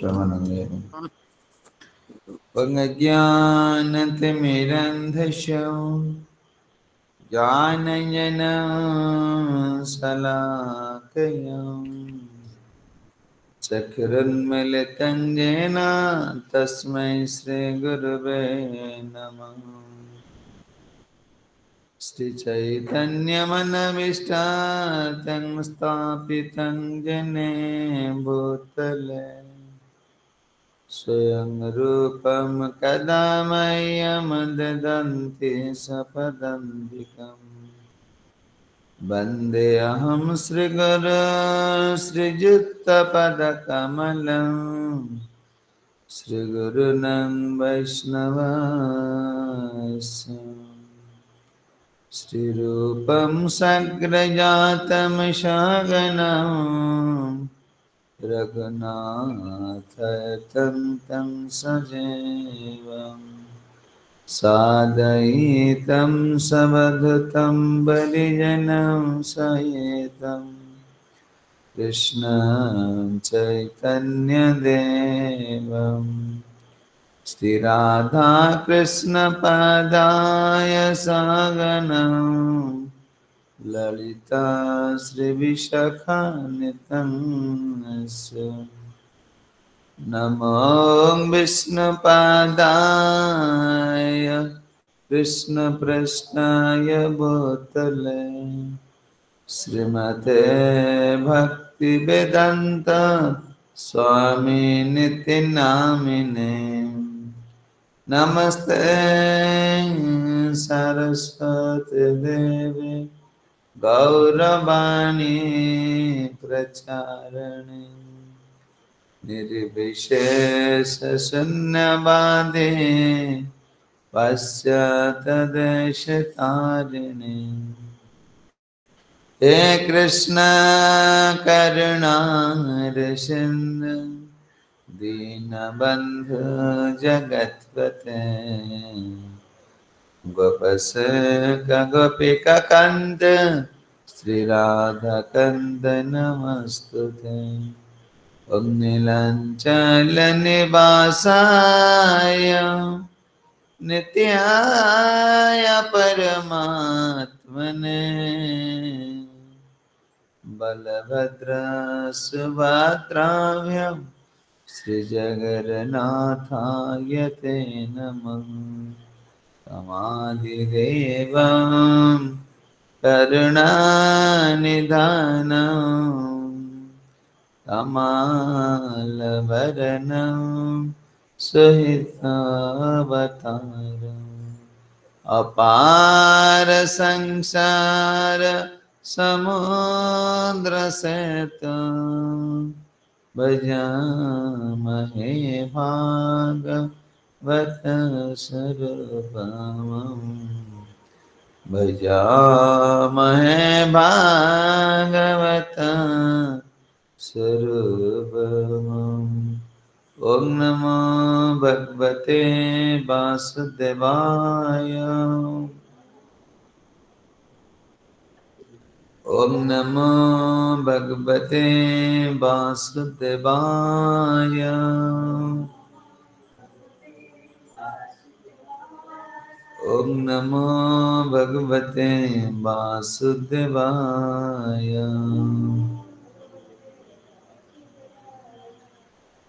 प्रमानंदे अज्ञानतिमिरन्धस्य ज्ञानञ्जनशलाकया चक्षुरुन्मीलितं येन तस्मै श्रीगुरवे नमः। श्रीचैतन्यमनविष्टातं स्थापितं जने भूतले स्वयं रूपं कदा मह्यं ददन्ति सपदान्तिकम् वन्देऽहं श्रीगुरो श्रीयुक्तपदकमलं श्रीगुरूणां वैष्णवांश्च श्रीरूपं सग्रजातं सहगणं रघुनाथतं तं सजीवं साद्वैतं सवधूतं परिजनं सहितं कृष्णं चैतन्यदेवं श्रीराधा कृष्णपदाय सगणं ललिता श्रीविशाखान्वितंस्य नमो विष्णुपादाय कृष्णपृष्ठाय भूतले श्रीमते भक्तिवेदान्त स्वामिनिति नामिने नमस्ते सरस्वती देवी गौरवाणी प्रचारिणे निर्विशेष शून्यवादी पाश्चात्यदेशतारिणे हे कृष्ण करुणा सिन्धु दीनबन्धु जगत्पते गोपसेक गोपिकान्त श्रीराधाकान्त नमस्तुते ॐ नीलाञ्चलनिवासाय नित्याय परमात्मने बलभद्र सुभद्राभ्यां श्रीजगन्नाथाय ते नमः। समाधिदेवं करुणानिधानं कमालवदनं सुहितावतारम् अपार संसार समुद्रसेतुं भजामहे भागवतस्वरूपम् भजामहे भागवतस्वरूपम्। ॐ नमो भगवते वासुदेवाय ॐ नमो भगवते वासुदेवाय ॐ नमो भगवते वासुदेवाय।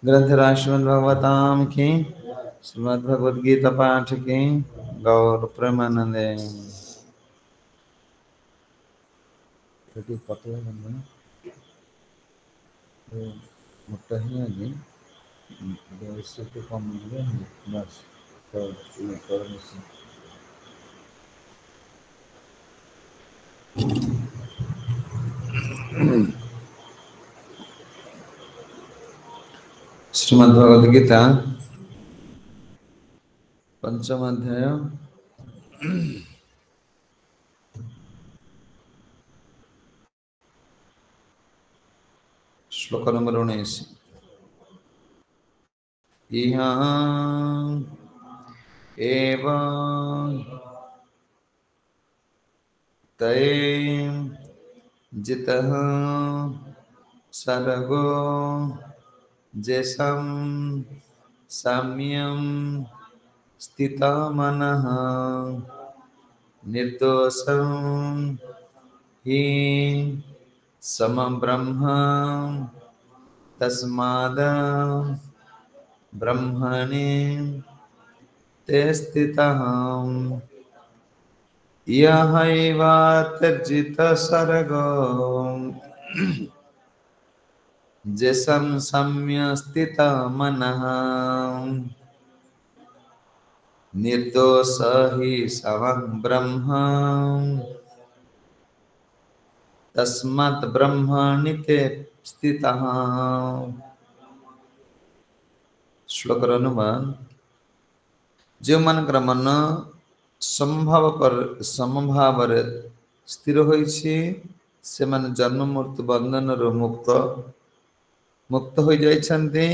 ग्रंथराज श्रीमद्भागवतम की श्रीमद्भगवद गीता पाठ की गौर प्रेमानंदे। पतला बनना मोटा ही आगे इससे तो कम मिले बस तो ये करने से श्रीमद्भगवद गीता पंचम अध्याय श्लोक नंबर 19। इहां एवं तैं जितः सर्गो जेषां साम्यं स्थिता मनः निर्दोषं हि समब्रह्म तस्माद् ब्रह्मणि ते स्थितः यः एवातर्जितः सर्गो जेषां सम्यस्थितः मनः निर्दोष हि समं ब्रह्म तस्मात् ब्रह्मणि ते स्थितः। श्लोकर अनुवाद जो मानकर मन समभाव स्थिर होइछि से मन जन्म मृत्यु बंधन मुक्त मुक्त हो जाइछन्ति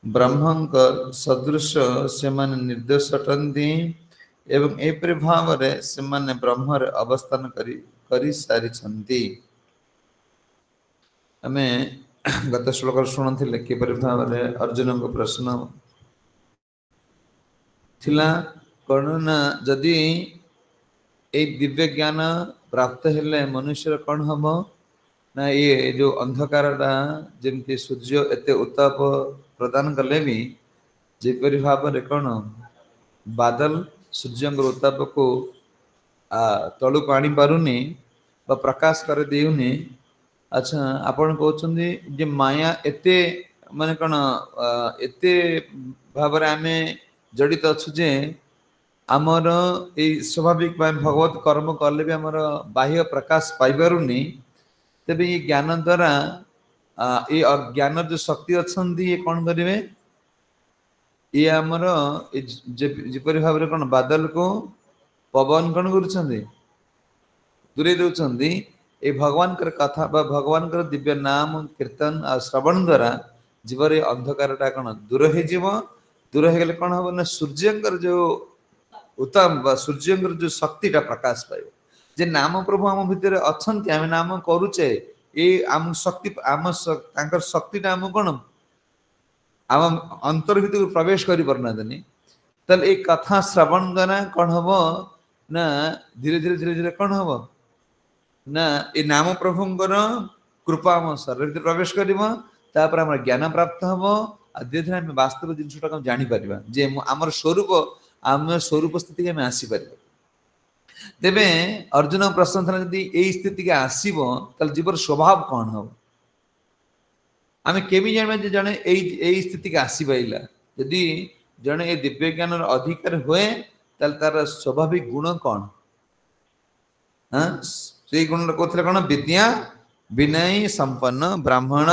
ब्रह्मंक सदृश से मन निर्दोष अटंती एवं एपरि भाव से मन ब्रह्म अवस्थान करी सारिछन्ति। आमे गत श्लोक शुणुथिले किपरि भाव अर्जुन को प्रश्न थिला कर्ण ना जदि ए दिव्य ज्ञान प्राप्त हेले मनुष्य कौन हम ना ये जो अंधकारटा जमती सूर्य एते उत्ताप प्रदान कले भी जेपरि भाव रे कौन बादल सूर्य उत्ताप को तलु पानी पारुनी बा प्रकाश कर देउनी। अच्छा आपण कहउछन्दी जे माया एते माने कौन एते भाव रे आमे जड़ित अच्छु जे आमर ए स्वाभाविक भगवत कर्म कले भी आमर बाह्य प्रकाश पाई पारुनी तेबे ये ज्ञान द्वारा ये अज्ञान जो शक्ति अच्छी ये कौन करेंगे ये आमर जिपरि भाव रे कौन बादल को पवन कौन कर दूरे दौरान ये भगवान कर कथा बा भगवान कर दिव्य नाम कीर्तन आ श्रवण द्वारा जीवन अंधकारटा कौन दूर हो गले कौन हम ना सूर्यंकर जो उत्तम सूर्यंकर जो शक्तिटा प्रकाश पाइब जे नाम प्रभु आम भितर अच्छा आम नाम करुचे ये आम शक्ति आम शक्तिटा आम कौन आम अंतर भीतर प्रवेश कर पारना तल एक कथा श्रवण द्वारा कौन हम ना धीरे धीरे धीरे धीरे कौन हम ना ये नाम प्रभुंकर कृपा आम शरीर भीतर प्रवेश कर ज्ञान प्राप्त हम आ धीरे धीरे आम वास्तव जिनटा जापर जे आमर स्वरूप आम स्वरूप स्थिति आम आसीपर तेबे अर्जुन प्रश्न था जदि यही स्थिति के आसब ताल जीवर स्वभाव कौन हम आम केमी जाना जड़े यही स्थिति के आसी पाइला यदि जड़े ये दिव्य ज्ञान अधिकार हुए ताल तार स्वाभाविक गुण कौन हाँ से गुण कहते कौन विद्या विनय संपन्न ब्राह्मण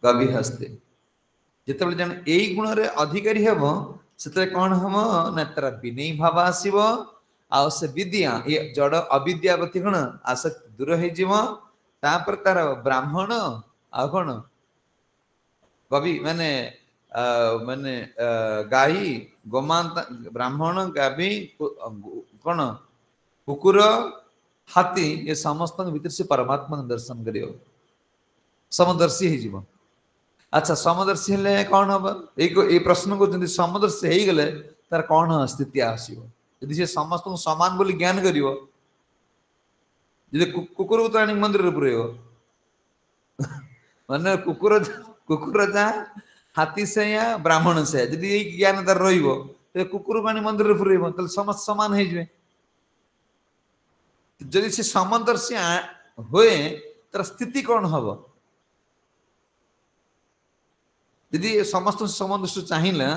कवि हस्ते जिते जन यही गुण रे अधिकारी हम से कौन हम ना तार विनय भाव आसब आ से विद्या ये जड़ अविद्या प्रति कौन आसक्ति दूर हो तार ब्राह्मण आ कौन कवि माने माने गाई गोमांता ब्राह्मण गावी कौन कुकुर हाथी ये समस्त भीतर से परमात्मा दर्शन कर समदर्शी हो। अच्छा समदर्शी हेले कौन हम ये प्रश्न को समदर्शी हो गले तार कौन स्थिति आसो यदि से समस्त समान बोली ज्ञान कर कुकुर को तो आनी मंदिर पुरे माने कुकुर कुकुर जा हाथी से या ब्राह्मण से यदि ये ज्ञान तार रुकुर को मंदिर पुरे समस्त सामान हो जदि से समदर्शी हुए तार स्थिति कौन हम यदि समस्त समदृष्टि चाहिए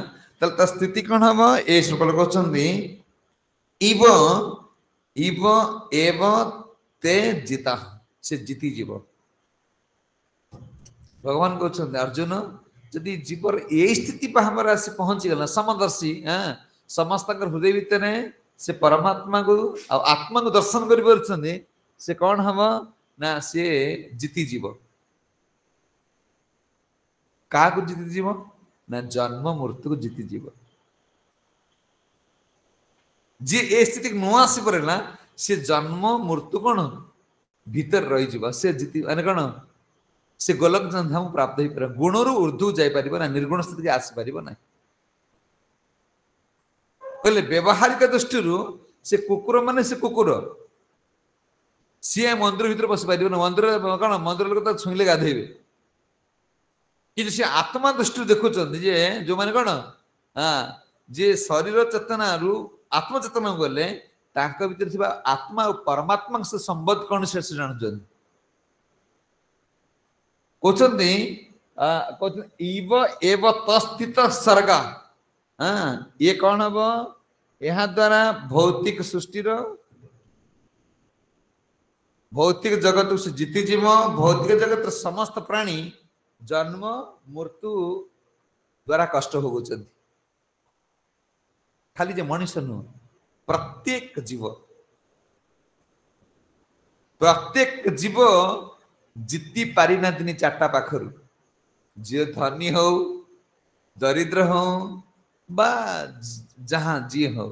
तार स्थिति कौन हम ये श्लोक कहते इव इव एव ते जिता से जीति जीव भगवान कहते अर्जुन जदि जीवर ये स्थिति भाव आसी पहुंची गला समदर्शी समस्त हृदय भितर से परमात्मा को आत्मा को दर्शन कर से कौन हम ना से जीति जीव क्या जीति जीव ना जन्म मृत्यु को जीति जीव जी ए स्थिति नुआ आसी पड़ेगा से जन्म मृत्यु कौन भीतर रही से जीति माने कौन से गोलक धाम प्राप्त हो पार गुण रु ऊर्ध्व जापर ना निर्गुण स्थिति आसपार ना कहले व्यवहारिक दृष्टि से कुकुर माने से कुकुर सी मंदिर भीतर पशि पार ना मंदिर कौन मंदिर लोग तो छुईले गाधेबे कि सी आत्मा दृष्टि देखुं जो मैंने कौन हाँ जे शरीर चेतना रु आत्म चेतना गले भीतर थिबा आत्मा और परमात्मा से संबंध कौन से जानते कहते इव एव तस्थित सर्ग हाँ ये कौन हम यहाँ द्वारा भौतिक सृष्टिर भौतिक जगत से जीतिजीव भौतिक जगत समस्त प्राणी जन्म मृत्यु द्वारा कष्ट भोगुंट खाली जे मनुष्य नुह प्रत्येक जीव जीति पारि ना दिन चार्टा पाखरु जे धनी हो दरिद्र हो बा जहां जी हो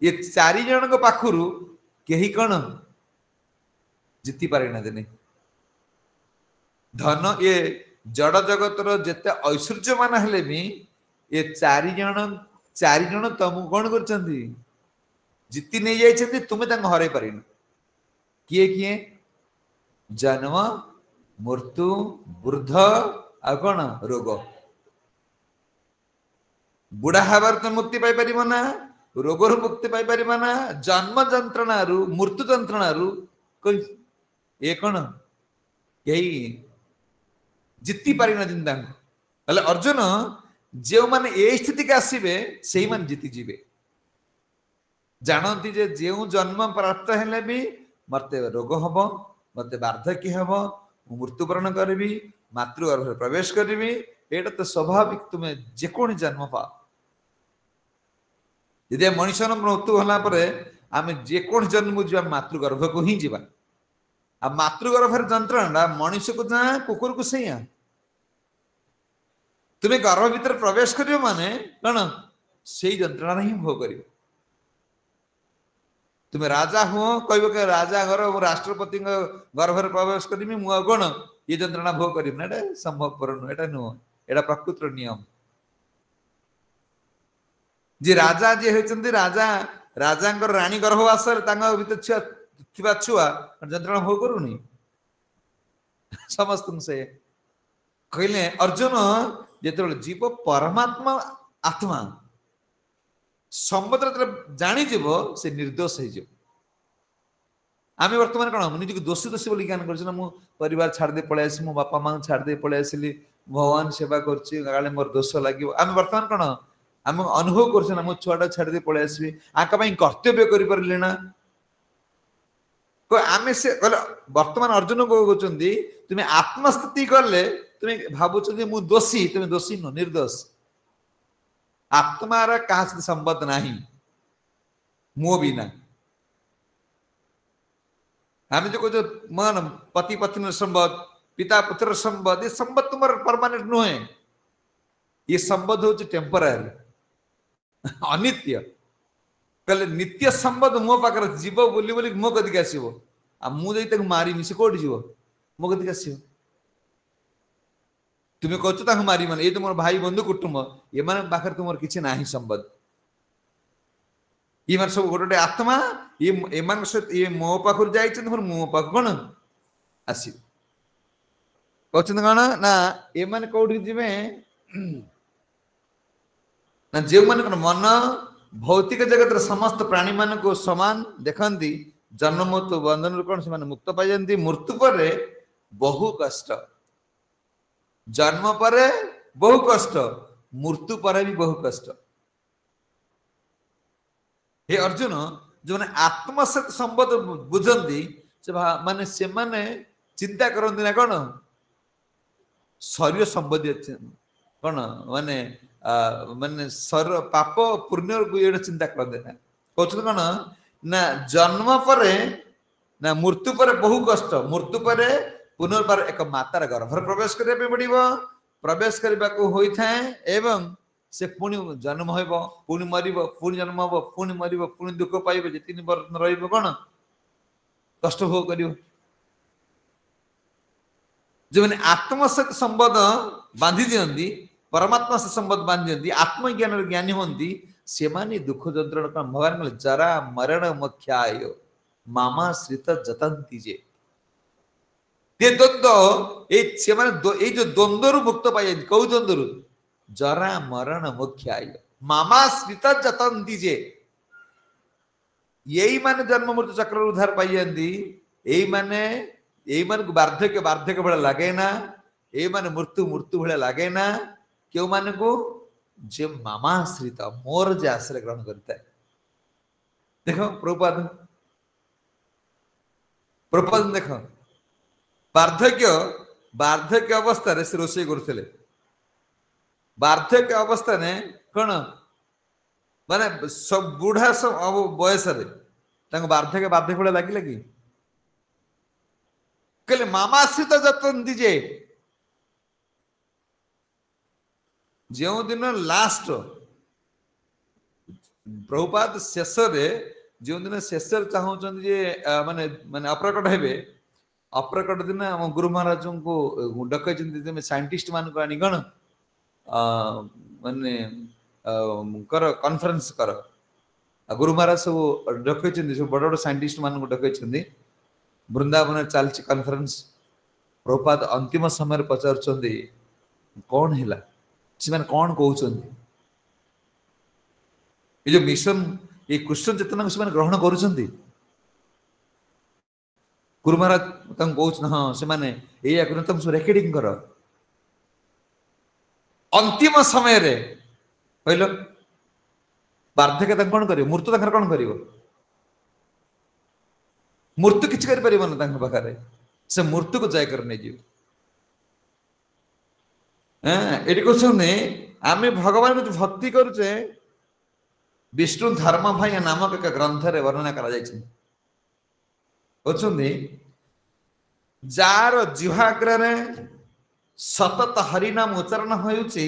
ये चारि जन को पाखरु केही कौन जीति पारि ना दिन धन ये जड़ जगतर जेते ऐश्वर्यमान हेले भी ये चारि जन तुमको कौन कर जीति नहीं जाइछन्ति तुमे तांको हराई पारिन किए किए जन्म मृत्यु वृद्ध आ कौन रोग बुढ़ा हबार तो मुक्ति पाई परिबो ना रोग रु मुक्ति पाई परिबो ना जन्म जंत्रणा रु मृत्यु जंत्रणा रु ये कौन यही जीति पारि ना दिन तांको अर्जुन जो माने ए स्थिति के आसीबे सेही मान जीति जीवे जानती जे जेउ जन्म प्राप्त हेले भी मते रोग हम मते वार्धक्य हम मृत्युवरण करी मातृगर्भ प्रवेश करी एटा तो स्वाभाविक तुम्हें जेकोनी जन्म पा यदि मनुष्य मृत्यु होला परे आमे जेकोनी जन्म जीवा मातृगर्भ को ही जीवा आ मातृगर्भ जंत्रणा मनुष्य को जा कुकुर को सैया तुम्हें गर्भ भीतर प्रवेश करियो माने कौन से जंत्रणा ही भोग करियो तुम्हें राजा हुओ कहबो के राजा घर राष्ट्रपति गर्भ प्रवेश करमी मु कौन ये जंत्रणा भोग करी ना एटा संभवपर नुह एटा नुह एटा प्रकृतिर नियम जे राजा जे होचंती राजा राजांकर रानी गर्भवास भीतर छुआ थिबा छुआ जंत्रणा भोग करूनी समस्त से कहले अर्जुन जेते जीव परमात्मा आत्मा समुद्र जानी जीव से निर्दोष हो आम बर्तमान कौन निजी दोषी दोषी बोली ज्ञान कर परिवार छाड़ दे पलि मो बापा माँ छाड़ दे पलि आसली भगवान सेवा कर मोर दोष लगे आम बर्तमान कौन आम अनुभव कर छुआटा छाड़ दे पलि आसबि आका कर्तव्य करें ना आम से वर्तमान अर्जुन को कहते तुम्हें आत्मस्थिति कले तुम्हें भावुच मु दोषी तुम्हें दोषी नुह निर्दोष आत्मार क्या संबंध नहीं मो बिना आम जो कह मन पति पत्नी संबंध पिता पुत्र संबंध ये संबंध तुम परमानेंट नुहे ये संबंध हूँ टेम्परारी अनित्य कहले नित्य संबंध मो पाखे जीव बोली बोली मो कदिक आसो आ मुझे मारिमी से कौट जीव मो कदिक आस तुम्हें कह मारी मान ये तुम भाई बंधु कुटुंब ये पाखे तुम किसी ना संबंध ये सब गोटे आत्मा ये सहित ये मो पाखर जाइए मो पाख कौन आस कौन ना ये कौट जी ना जो मैंने कौन मन भौतिक जगत समस्त प्राणी मान को समान देखती जन्म मृत्यु बंधन कौन से मुक्त पाई जाती मृत्यु पर बहु कष्ट जन्म पर बहु कष्ट मृत्यु पर भी बहु कष्ट हे अर्जुन जो मैंने आत्मा सहित संबंध बुझंती से माने से माने चिंता करती ना कौन शरीर संबंधी कौन माने माने शरीर पाप पुण्य को ये चिंता करते ना कहते कौन ना जन्म पर ना मृत्यु पर बहु कष्ट मृत्यु पर पुनर्बार एक मातार गर्भ प्रवेश करने पड़ो प्रवेश करने को होता है एवं से पुणी जन्म हो पुणी मर पुणी जन्म हम पुणी मर पुणी दुख पाइबे 3 वर्ष रही कौन कष्ट भोग कर जो मैंने आत्मा सहित संबंध बांधि दियंती परमात्मा से संबंध बांधि दियंती आत्मज्ञान ज्ञानी होती से माने दुख जंत्रणा का भगवान कहले जरा मरण मोक्षाय मामा श्रित जतंती जे ये द्वंद्व से माने जो द्वंद्व मुक्त पाए कौ द्वंद्व जरा मरण मोक्षाय मामा श्रित जतंती जे यही माने जन्म मृत्यु चक्र उद्धार पाई जाती यही माने को वार्धक्य वार्धक्य भले लगे ना यही माने मृत्यु मृत्यु भले लगे ना क्यों माने को जे मामाश्रित मोर जे आश्रय ग्रहण करता है देखो प्रभुपाद प्रभुपाद देखो वार्धक्य वार्धक्य अवस्था रे से रोषे करथिले वार्धक्य अवस्था ने कौन माने सब बुढ़ा सब अब बयस रे तांग वार्धक्य वार्धक्य भले लागिला कि कहले मामाश्रित जतन दीजे जो दिन लास्ट प्रभुपाद शेष जो दिन शेष चाहते जे माने माने अप्रकट हेबे अप्रकट दिन गुरु महाराज को डकै साइंटिस्ट मान को आनी कौन माने कर कॉन्फ्रेंस कर गुरु महाराज सब डकै सब बड़ बड़ साइंटिस्ट मान को डकै वृंदावन चलती कॉन्फ्रेंस प्रभुपाद अंतिम समय पचार कौन है से मैंने कौन कहते ये जो मिशन ये कृष्ण चेतना को ग्रहण करुँच गुरु महाराज कहते हाँ से मैंने तुम सब रेकर्डिंग कर अंतिम समय रे कहल वार्धक्य कौन कर मृत्यु तक कौन कर मृत्यु किसी कर पाखे से मृत्यु को जय कर नहीं ये कहते आम भगवान को भक्ति करुचे विष्णु धर्म भाई नामक एक ग्रंथ रे वर्णना करा जार जिह्वाग्र सतत हरिनाम उच्चारण होउची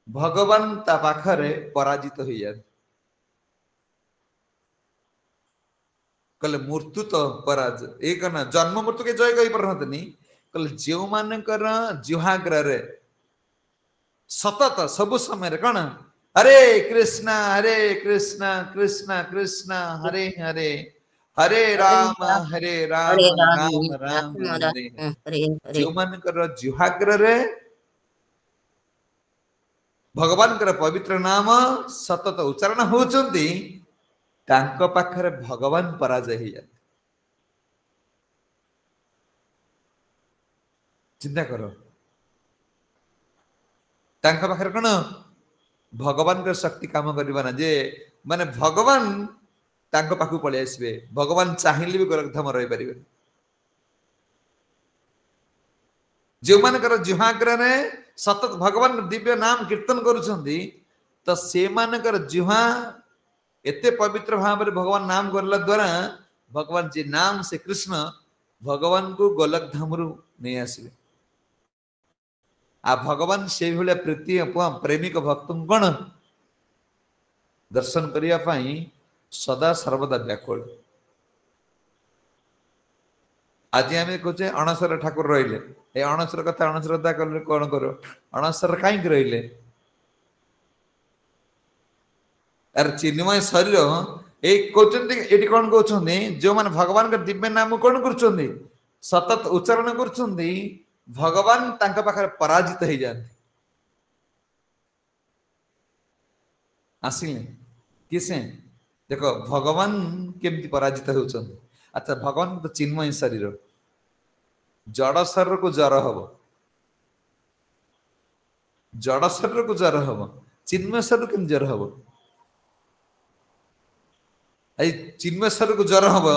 भगवान ता पाखरे पराजित हो जाए कहले मृत्यु तो पराज एक ना जन्म मृत्यु के जय कही पारनी कहले जो मानकर जिह्वाग्र रे सतत सब समय कौन हरे कृष्णा कृष्णा कृष्णा हरे हरे हरे राम राम राम हरे जो मानकर जिह्वाग्र रे भगवान पवित्र नाम सतत उच्चारण होचंती तांको पाखरे भगवान पराजय हो जाते चिंता करो तांको पाखरे कौन भगवान का शक्ति काम करना जे माने भगवान तांको पाखु पळे आसबे भगवान चाहिए भी गोरखधाम रही पारे जो मानकर जिह्वाग्र ने सतत भगवान दिव्य नाम कीर्तन करुछंती तो से मानकर जिह्वा एते पवित्र भाव में भगवान नाम करला द्वारा भगवान जी नाम से कृष्ण भगवान को गोलकधाम रु नहीं आसबे आ भगवान से भाया प्रीति प्रेमिक भक्त कौन दर्शन करने सदा सर्वदा व्याकुल आज आम कहे अणसर ठाकुर रहिले ए अणसर कथा अणसरता कले कौन करो अणसर कहीं रहिले यार चिन्मय शरीर ये कौन कहते जो मैंने भगवान का दिव्य नाम कौन कर सतत उच्चारण कर भगवान तांका पाखरे पराजित हो जाते आसिले किसे देखो भगवान केमती पराजित होचंदी अच्छा भगवान तो चिन्मय शरीर जड़ शरीर को जर हम जड़ शरीर को जर हम चिन्मय शरीर केम जर हम चिन्मय शरीर को जर हम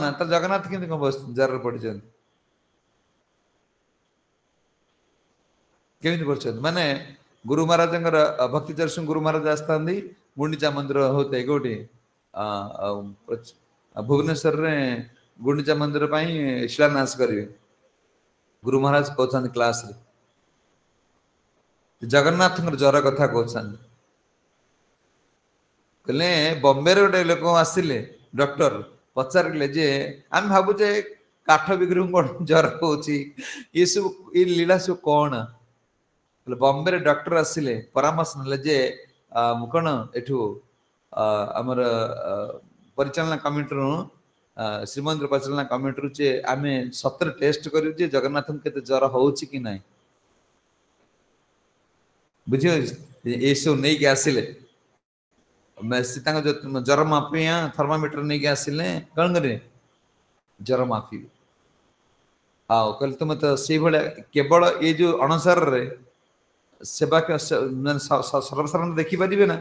ना तो जगन्नाथ के जर पड़ केमी पड़ते माने गुरु महाराज भक्ति चर्च गुरु महाराज आस्ता गुंडीचा मंदिर होते कौटी भुवनेश्वर रे गुंडीचा मंदिर शिलान्यास करेंगे गुरु महाराज कहते क्लास रे जगन्नाथ ज्वर कथा कहते कहले बॉम्बे रे गोटे लोक आसिले डॉक्टर पचारे जे आम भावुचे काठ बिग्रु कौन जर होची ये सब ये लीला सब कौन बॉम्बे रे डॉक्टर आसिले परामर्श नले जे कौन एठू हमर परिचालना कमिटी रो श्रीमंदिर परिचालना कमिटी जे आमे 17 टेस्ट करू जे जगन्नाथ केते जर होची कि नाही बुझियो ये सब नहीं के आसिले मैं सीता जो जर मापिया थर्मामीटर नहीं के आसिले कौन करे जर मापी आओ कल तुम तो से भले केवल ये जो अणसर रे सेवा सर्वसाधारण देखी पारे ना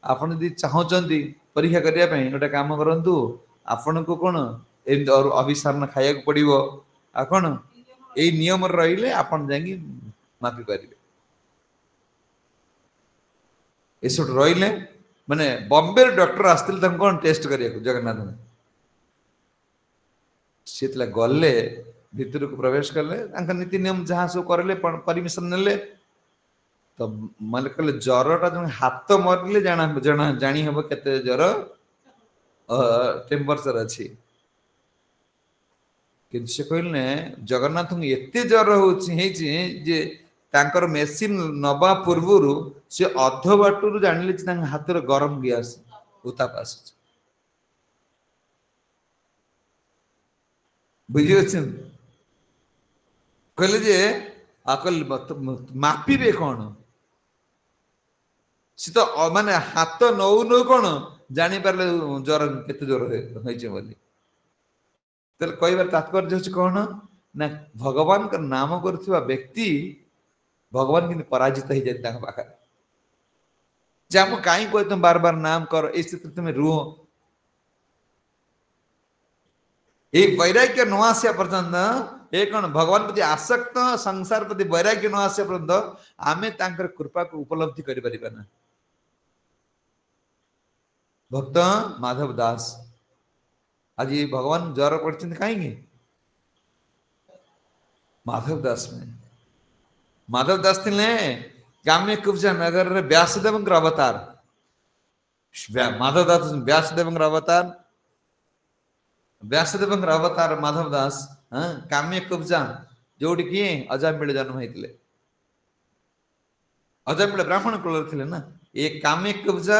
आपन यदि चाहते परीक्षा करने गोटे काम करूँ आपण को कौन अभिसारण खाया पड़ो आ कौन यही नियम रही आपन जा मापी पारे ये सब रही माने बॉम्बे डॉक्टर आसते कौन टेस्ट करिया जगन्नाथ सी गले भितर को प्रवेश कले नीति नियम जहाँ सब करले परमिशन नेले तो माने कहले ज्वरटा जो हाथ मरले जानी हम केते ज्वर टेम्परेचर अच्छी किंतु से कहले जगन्नाथ एते ज्वर जे तांकर मेसिन नबा पूर्वरु से अध बाटू जानिले हाथ गरम गैस उताप आस बुझे कहले जे आकल मापिबे कौन सी तो माने हाथ नौ नौ कौन जानी पारे ज्वर केते ज्वर बोली तेल कहबार तात्पर्य होछि कौन ना भगवान का नाम करथिबा व्यक्ति भगवान कि पराजित हो जाए पाखे जे हम कहीं कोई तुम बार बार नाम कर इस स्थिति तुम रुह ये वैराग्य न आसिया पर्यंत ये कौन भगवान प्रति आसक्त संसार प्रति वैराग्य न आसिया पर्यंत आमे तांकर कृपा को उपलब्धि करि परिबा ना भक्त माधव दास आज ये भगवान ज्वर पड़ते कहीं माधव दास में माधव दास थे काम्य कुब्जा नगर रे व्यासदेव अवतार माधव दास व्यासदेव अवतार व्यासदेव अवतार माधव दास काम्य कुब्जा जोड़ी किए अजामिल जन्म होते अजामिल ब्राह्मण कुल थे ना ये काम्य कुब्जा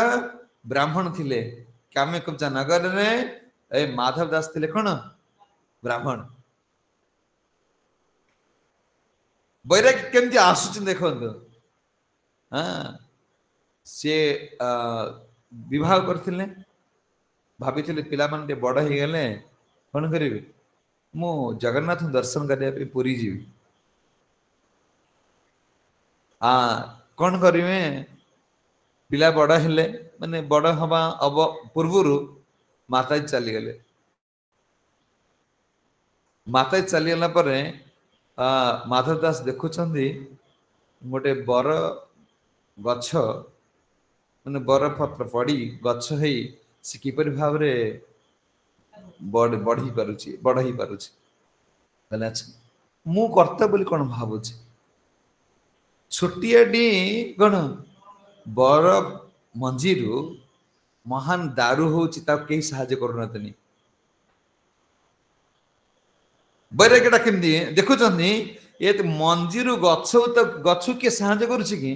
ब्राह्मण थिले काम्य कुब्जा नगर रे ए माधव दास थे कौन ब्राह्मण वैराग्य केमती आसुच देखो हाँ सी विवाह करथिले भाभी पिला मान बड़ हो गले कौन करेंगे मु जगन्नाथ दर्शन करने पुरी जीवी कौन करेंगे पिला बड़ हेले माने बड़ हवा अब पूर्वर माता चली गले माता चलीगला माधव दास देखुं गोटे बर गछ मैंने बरफ पड़ी गछ है सी किपर भाव बढ़ी पारुची मु कर्ता बोली कौन भावुची छोटियाटी कौन बर मंजीरु महान दारू होची कहीं साहाଯ୍य करूनी वैराग्यटा केमती देखुं ये मंजीरु गछ किए साहाଯ୍य करुछि कि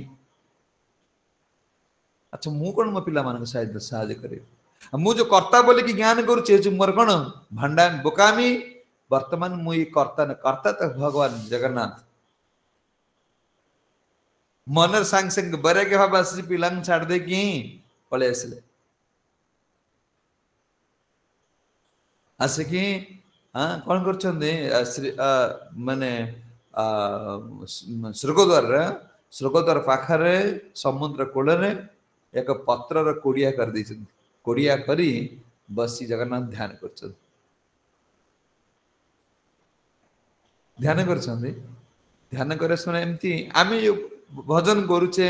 अच्छा मु कौन मो पिला मान साहाଯ୍य करे मु जो कर्ता बोले कि ज्ञान करुचे मोर कौन भंडा बोकामी वर्तमान मुई कर्ता न कर्ता तो भगवान जगन्नाथ मन सांग संग वैराग्य भाव आस पिला छाड़ दे कि पलि आसिले आसिकी कौन कर माने स्वर्गद्वार पाखरे समुद्र कूल एक पत्र कोड़िया कर कोड़िया करी बसी जगन्नाथ ध्यान कर ध्यान कर एमती आम भजन करुचे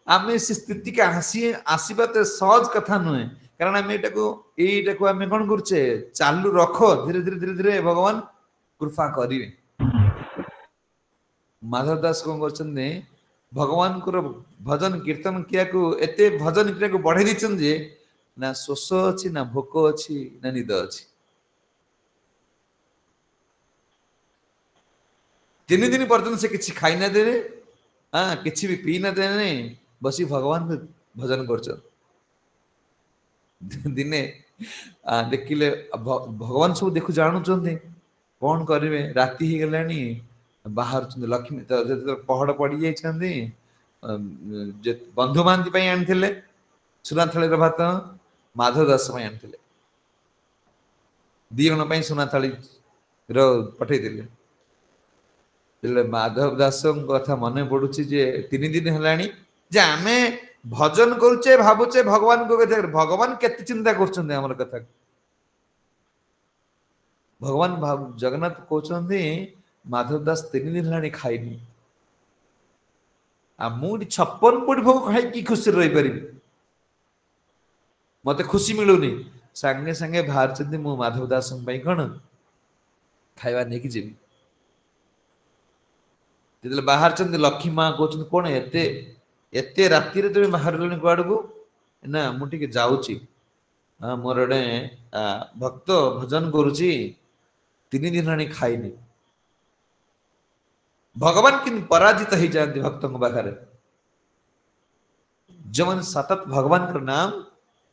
आम से स्थिति के आसवा तो सहज कथा नुहे कारण आम यटा को आम कौन करुचे चालू रख धीरे धीरे धीरे धीरे भगवान कृपा करेंगे माधव दास कौन कर भगवान को भजन कीर्तन किया को एते भजन क्रिया को बढ़े दीचन जे ना शोष अच्छी ना भोक अच्छी ना निद अच्छी तीन दिन पर्यटन से किसी खाई ना देने हाँ किसी भी पी ना देने बसी भगवान को भजन कर दिने देखिले भगवान सब देखु जानुचंती कौन करेंगे राति ही गलानी बाहर लक्ष्मी पहड़ पड़ जाइछंती बंधु बांधी ପାଇଁ ଆଣିଥିଲେ ସୁନା ଥାଳିର ଭାତ ମାଧବ ଦାସ ପାଇଁ ଆଣିଥିଲେ ଦି ଜଣ ପାଇଁ ସୁନା ଥାଳି ର ପଠେଇଥିଲେ ହେଲେ ମାଧବ ଦାସଙ୍କ କଥା ମନେ ପଡୁଛି ଯେ 3 ଦିନ ହେଲାଣି ଯେ ଆମେ ଭଜନ କରୁଛେ ଭାବୁଛେ ଭଗବାନଙ୍କ କଥା ଭଗବାନ କେତେ ଚିନ୍ତା କରୁଛନ୍ତି ଆମର କଥା भगवान जगन्नाथ कहते माधव दास 3 दिन हेलानी खाइनी आ मुझे 56 कोटी भोग खाई खुशी रही पारि मत खुशी मिलूनी सांगे सांगे बाहर मु माधव दास कौन खाଇବା नहीं जी जो बाहर लक्ष्मी माँ कहते कौन एते एते राति तुम बाहर कौड़ को ना मुझे जाऊँगी मोर गोटे भक्त भजन करुची 3 दिन हेलानी खाइनी भगवान कि पराजित हो जाती भक्तों पाखे जो मैंने सतत भगवान का नाम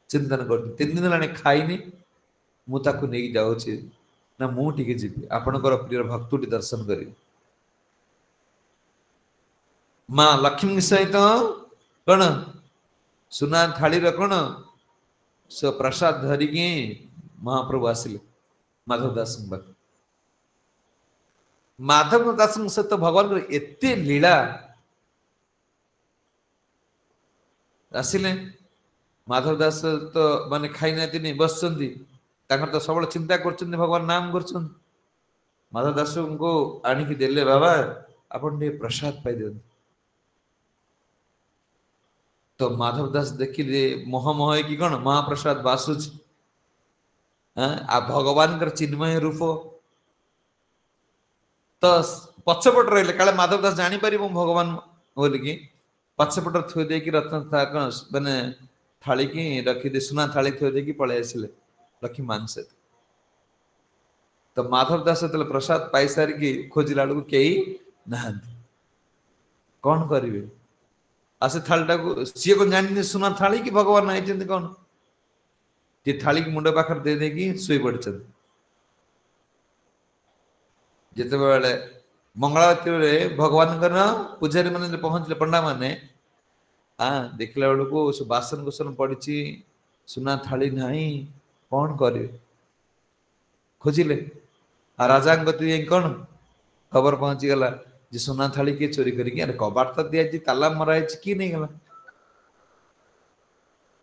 चिंतन कर 3 दिन हेलानी खाइनी मुझे नहीं जाऊँगी ना मुझे जी आपणकर प्रिय भक्तुटी दर्शन करी माँ लक्ष्मी सहित कौन सुना थाली कौन सो प्रसाद धरिकी महाप्रभु आसिले माधव दास माधव दास सहित भगवान एते लीला आसिले माधव दास तो माने खाई ना बस तो सब चिंता कर भगवान नाम कर माधव दास को आणिकी देले बाबा आपन प्रसाद पाई दियंतु तो माधव दास देखिले मोहमोह कि कौन महाप्रसाद बासुच आ भगवान चिन्मय रूप तो पछपट रही काले माधव दास जापर भगवान बोलिकी पछपट थोई दे रत्न कौन मैंने थाली की रखी सुना थाली थोई दे पलि आसिले लक्ष्मी मान सहित तो माधव दास जो प्रसाद पाई सारिकी खोजिला बेलू कई ना कौन करेंगे आसे थाली सी कौन जानी सुना थाली कि भगवान आई कौन ये थाली की मुंड पाखर दे देकी शुई पड़ी जिते बड़े मंगलावती भगवान पूजारी मैंने पहुंचले पंडा माने देखला बेलू बासन कुसन पड़ी सुना थाली नहीं कौन करे खोजिले राजा कौन खबर पहुंची गला जे सुना थाली किए चोरी करी अरे कबाट तो दिया ताला मराई किए नहीं गला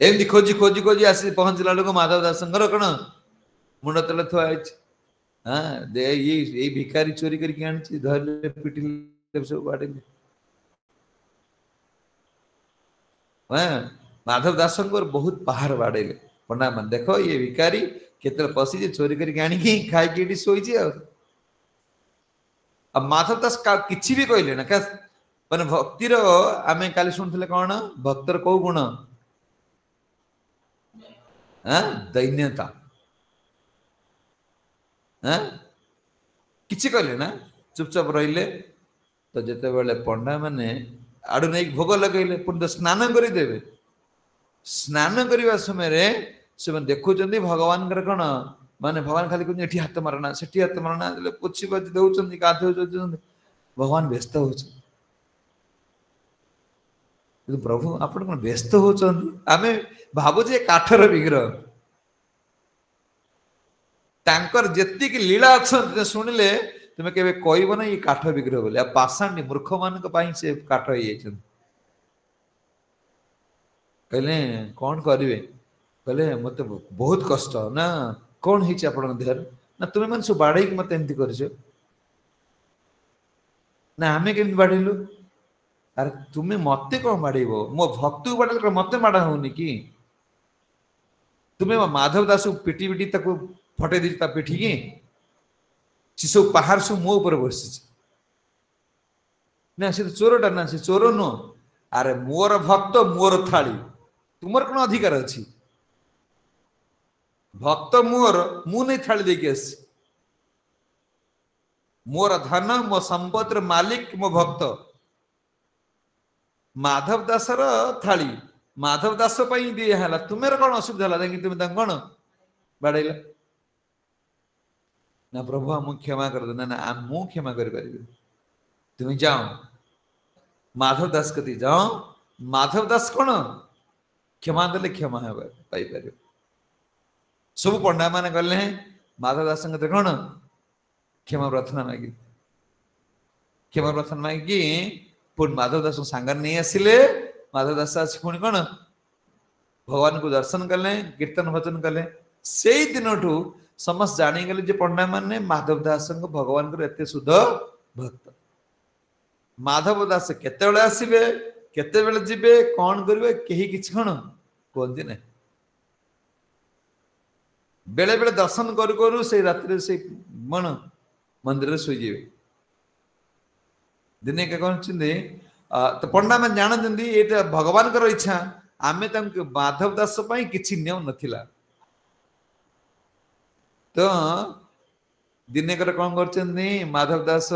एमती खोजी खोजी खोजी आसी पहुंचला बेलू माधव दास कौन मुंड तले थुआई हाँ ये भिखारी चोरी करके आनी धरले पिटिले सब बाड़ेले माधव दास बहुत पहाड़ बाड़ेले पंडा मान देख ये भिखारी केते पशी चोरी करके आनिकी खाई शोची आ माधव दास किसी भी कहले ना क्या माने भक्तिर आम काली शुणुले कौन भक्तर कौ गुण दैन्यता किसी कहले ना चुपचाप रहिले तो जिते बड़े पंडा माने आड़ू नहीं भोग लगेले पुणी तो स्नान करदेवे स्नान करने समय से देखुं भगवान कौन माने भगवान खाली कहते हाथ मारना से हाथ मारना पोछि पाछि दौरान गाधो भगवान व्यस्त हो प्रभु आप व्यस्त होमें भावुचे काठर विग्रह तांकर जेतिक लीला अच्छा शुणिले तुम्हें केवे कहब ना ये काठ विग्रह बोले पाषाणी मूर्ख मान से काठ हो कहले कौन करेंगे कहले मत बहुत कष्ट ना कौन है देहर ना तुम्हें मैंने सब बाड़े मत एमती कर ना आम के बाड़ेलु अरे तुम्हें मत कौन बाड़ेब मो भक्त को बाड़े मत माड़ा होनी कि तुम्हें माधव दास को पिटी पिटी फटे दी पिठी की सी सब पहाड़ सब मो ऊपर बसी ना से चोरटा ना से चोर नुह अरे मोर भक्त मोर थाली तुमर कौन अधिकार अच्छी भक्त मोर मु नहीं थाली देकी आसी मोर धन मो संपत्तिर मालिक मो भक्त माधव दासर थाली माधव दास पई दिया हला तुमेर कोन असुविधा हला देखि तुम ता कोन बाडैला ना प्रभु हम क्षमा कर दो ना ना मु क्षमा कर परिबे तुम जाओ माधव दास कति जाओ माधव दास कोन क्षमा देले क्षमा हे पाई परिबे सब पंडा माने गले माधव दास संग कोन क्षमा प्रार्थना मागी क्षमा प्रार्थना मागी पुन माधव दास सांगर नहीं आसिले माधव दास आसी पुणी कौन भगवान को दर्शन कले कीर्तन भजन कले से दिन समस्त जानीगले जे पंडा माने माधव दास भगवान को एते शुद्ध भक्त माधव दास केते बेले आसीबे केते बेले जिबे कौन करिवे केही किछ कौन कहंती नै बेले बेले दर्शन करू करू से रात्रि से मन मंदिर रे सोई जेबे दिने के कौन चिंदे तो पंडा में जान जंदी एटा भगवान कर इच्छा आमे तम माधव दास पई किछि नियम नथिला तो दिने कर कौन करचंदी माधव दास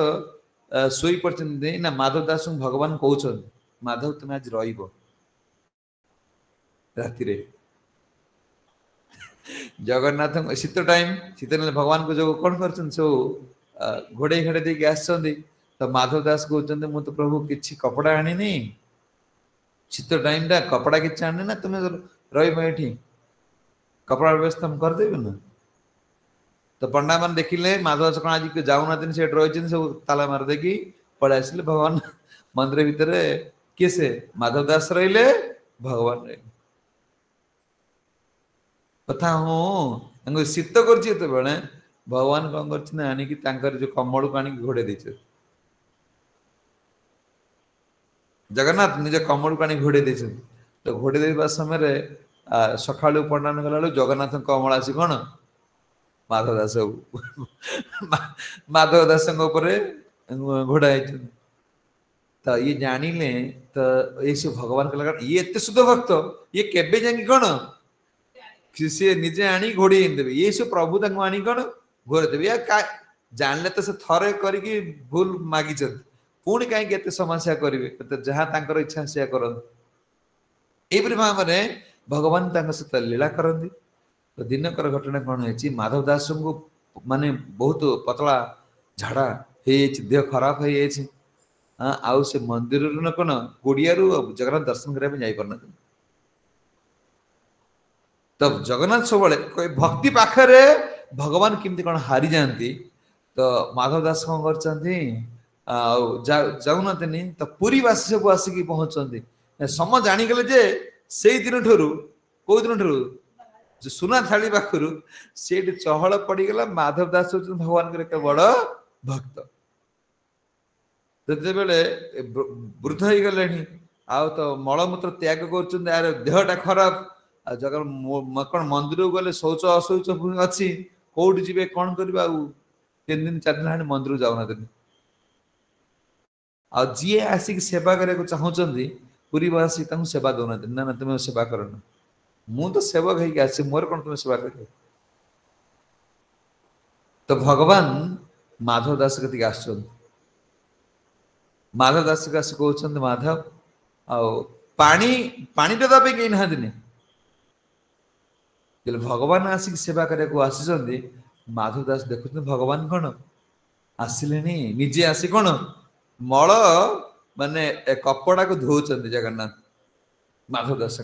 सोई पड़चंदी ना माधव दास भगवान कहउछन माधव तुम आज रहिबो राति रे जगन्नाथ शीत टाइम शीत भगवान को जो कौन करचन सो घोड़े घड़े दे गैस चंदी तो माधव दास कहते मु तो प्रभु किसी कपड़ा आनी नहीं शीत टाइम टा कपड़ा किसी आनी ना तुम्हें रही कपड़ा व्यवस्था हम करदेव ना तो पंडा मान देखिले माधव दास कौन आज जाऊना से रही सब ताला मार देकी पड़े आसिले भगवान मंदिर भितर किए से माधव दास रहिले भगवान रही कथा हूँ शीत कर भगवान कौन कर आनिकी जो कमल को आनिक घोड़े दे जगन्नाथ निज कमल को आनी घोड़े दे तो घोड़े देवा समय सका पंडा गला जगन्नाथ कमल आसी कौन माधव दास माधव दास घोड़ा तो ये जानिले तो ये सब भगवान कला ये एत शुद्ध भक्त ये केबे जाकि कौन सी निजे आनी घोड़े देवे ये सब प्रभु तक आनी कौन घोड़े देवे या जानले तो से थरे करके भूल मागी पुणी कहीं समस्या करेंगे जहाँ इच्छा से करते भाव में भगवान सहित लीला करती तो दिनकर घटना कौन है माधव दास को माने बहुत पतला झाड़ा देह खराब हो आउ से मंदिर कौन गोड़िया जगन्नाथ दर्शन करने जाई पारना तब जगन्नाथ सब भक्ति पाखरे भगवान किमती कौन हारी जाती तो माधव दास कौन करते जाऊना तो पुरीवासी सब आसिक पहुंचती सम जानीगले जे से दिन ठू कौ दिन ठू जो सुना थाली पाखर से चहल पड़गला माधव दास भगवान एक बड़ भक्त जिते बेले वृद्ध हो गले आ तो मलमूत्र त्याग कर देहटा खराब जगह कौन मंदिर को गले शौच अशौच अच्छी कौटी जी कौन कर 3 दिन 4 दिन मंदिर जाऊना आ जी आसिक सेवा करने चाहते पुरीवासी सेवा दौना ना ना तुम्हें सेवा करना मु तो सेवक है आसी मोर कौन तुम्हें सेवा कर तो भगवान माधव दास कति आस माधव दास कहते माधव पानी पानी तो दबे कहीं ना दिने भगवान आसिक सेवा करने को आसी माधव दास देखुते भगवान कौन आसिले निजे आसी कौन मल माने कपड़ा को धोचंदी जगन्नाथ माधव दास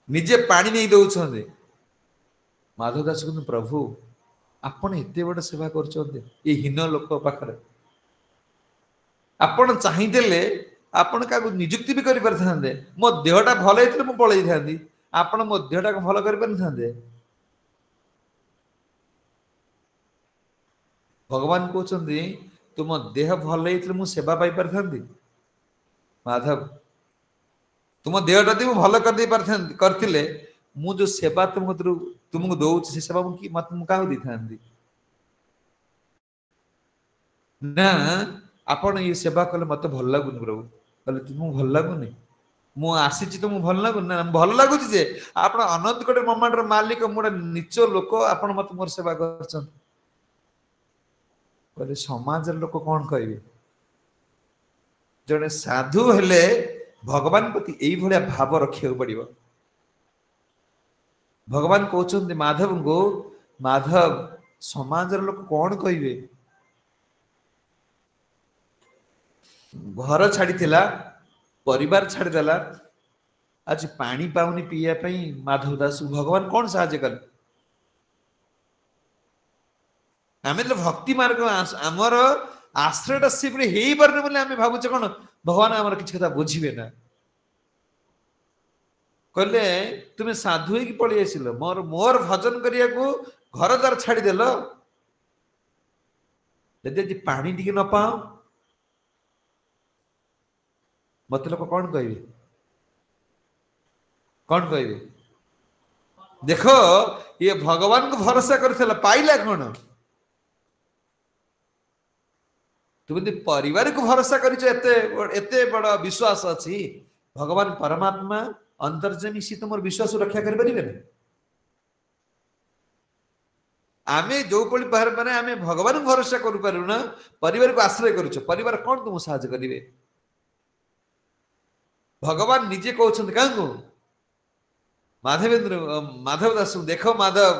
निजे पानी नहीं दौरान माधव दास कहते प्रभु आपण एत बड़ सेवा कर हीन लोक पाखरे आपण चाहिए आपण क्या निजुक्ति भी कर मो देहटा भल होते मुझे पलि था आपण मो देहटा भल कर भगवान कहते तुम देह भल होते मुझे सेवा पाई पारि माधव तुम देहटा दी भल करते मु जो सेवा तुमको दौर से सेवा मत क्या दी था ना आपण ये सेवा कले मत भल लगुनि प्रभु कहले तुमको भल लगुनि मु आसी तुमको भल लगुनि ना भल लगुच जे आप अनंत कोटे ब्रह्मांड मालिक मोटे नीच लोक आप मत मोर सेवा कर कहले समाज लोक कौन कहे जड़े साधु हेले भगवान प्रति यही भाया भाव रखा पड़ो। भगवान कहते माधव को माधव समाज लोक कौन कहे घर छाड़ी परिवार छाड़देला आज पानी पाऊनी पीवाई माधव दास भगवान कौन साहाଯ୍य कले आम तो भक्ति मार्ग आमर आश्रयटा सी हो पारे बोले आम भावुचे कौन भगवान आमर किसी कथा बुझे ना कहले तुम्हें साधु हो पलि आसिल मोर मोर भजन करने को घर द्वार छाड़देल यदि पानी टी न पाओ मत लोक कौन कहे कौन कहे देखो ये भगवान को भरोसा कर पाइला कौन तुम परिवार को भरोसा करते बड़ विश्वास अच्छी भगवान परमात्मा अंतर्जमी सी तुम विश्वास रक्षा करें आम जो माने आम भगवान को भरोसा करूना परिवार को आश्रय करुच परिवार कौन तुम साहाଯ୍य करेंगे भगवान निजे कहते क्या माधवेंद्र माधव दास देख माधव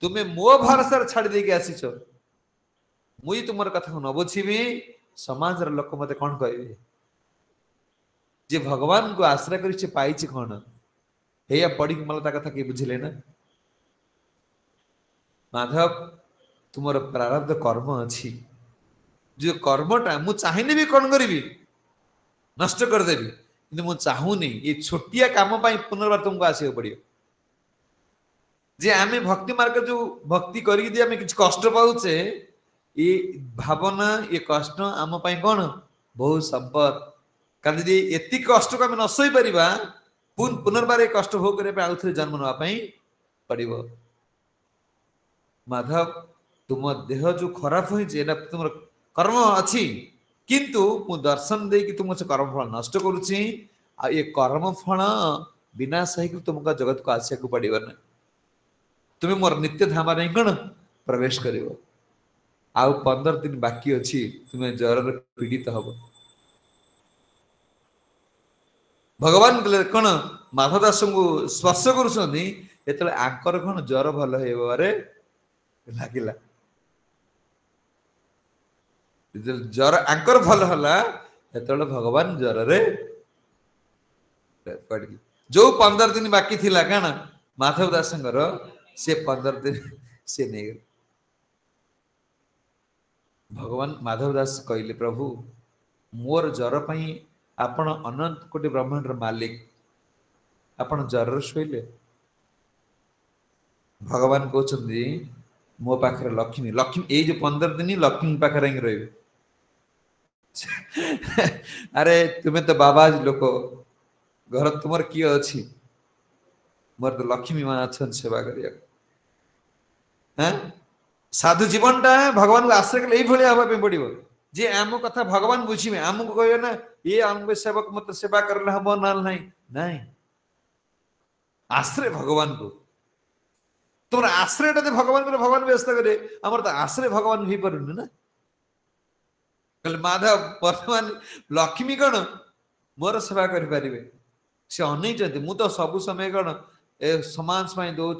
तुम्हें मो भरोसा छाड़ देके आसीच मुई तुम कथा को न बुझी समाज लोक मत कौन कहे जे भगवान को आश्रय कर पाई कौन हे पढ़ी मतलब कथा किए बुझे ना माधव तुम प्रारब्ध कर्म अच्छी जो कर्मटा मु चाहिए भी कौन करी नष्ट करदेवी कि मुझे चाहूनी ये छोटिया काम पुनर्बार तुमको आसो पड़ो जे आम भक्ति मार्ग जो भक्ति करें किसी कष्ट पाचे ये भावना ये कष्ट आम कौन बहुत संपद कारण जी एति कष्ट को आम न सही पार पुनर्बार ये कष्ट भोग करने आउ थे जन्म नापी पड़ो माधव तुम देह जो खराब हो तुम कर्म अच्छी किंतु मु दर्शन दे कि तुम से कर्म फल नष्ट करुच्ची ये कर्म फल विनाश हो तुमको जगत को आसिया पड़ो ना तुम्हें मोर नित्य धाम नहीं कौन प्रवेश कर आउ 15 दिन बाकी अच्छी तुम्हें ज्वर पीड़ित हम भगवान कौन माधव दास को स्पर्श कर आंकर कौन ज्वर भल होबारे लगिला ज्वर आंकर भल है भगवान ज्वर पड़े जो 15 दिन बाकी थिला क्या माधव दास से 15 दिन से नहीं गए भगवान माधव दास कहले प्रभु मोर ज्वर पाई आपण अनंत कोटि ब्रह्मांड मालिक आपण ज्वर शोले भगवान कहते मो पाखे लक्ष्मी लक्ष्मी ये जो 15 दिन लक्ष्मी पाखे ही रही अरे तुम्हें तो बाबा लोक घर तुम किए अच्छी मोर तो लक्ष्मी माँ अच्छा सेवा कर साधु जीवनटा भगवान को आश्रय कले भाई पड़ो जे आम कथा भगवान बुझे आमको कहे ना ये आम सेवक मत सेवा करले हम ना नहीं आश्रय भगवान को तुम आश्रय भगवान को भगवान व्यवस्था करे आमर तो आश्रय भगवान हो पार ना कहले माधव वर्तमान लक्ष्मी कौन मोर सेवा करें से अनई मु तो सब समय कौन ए समाज दौर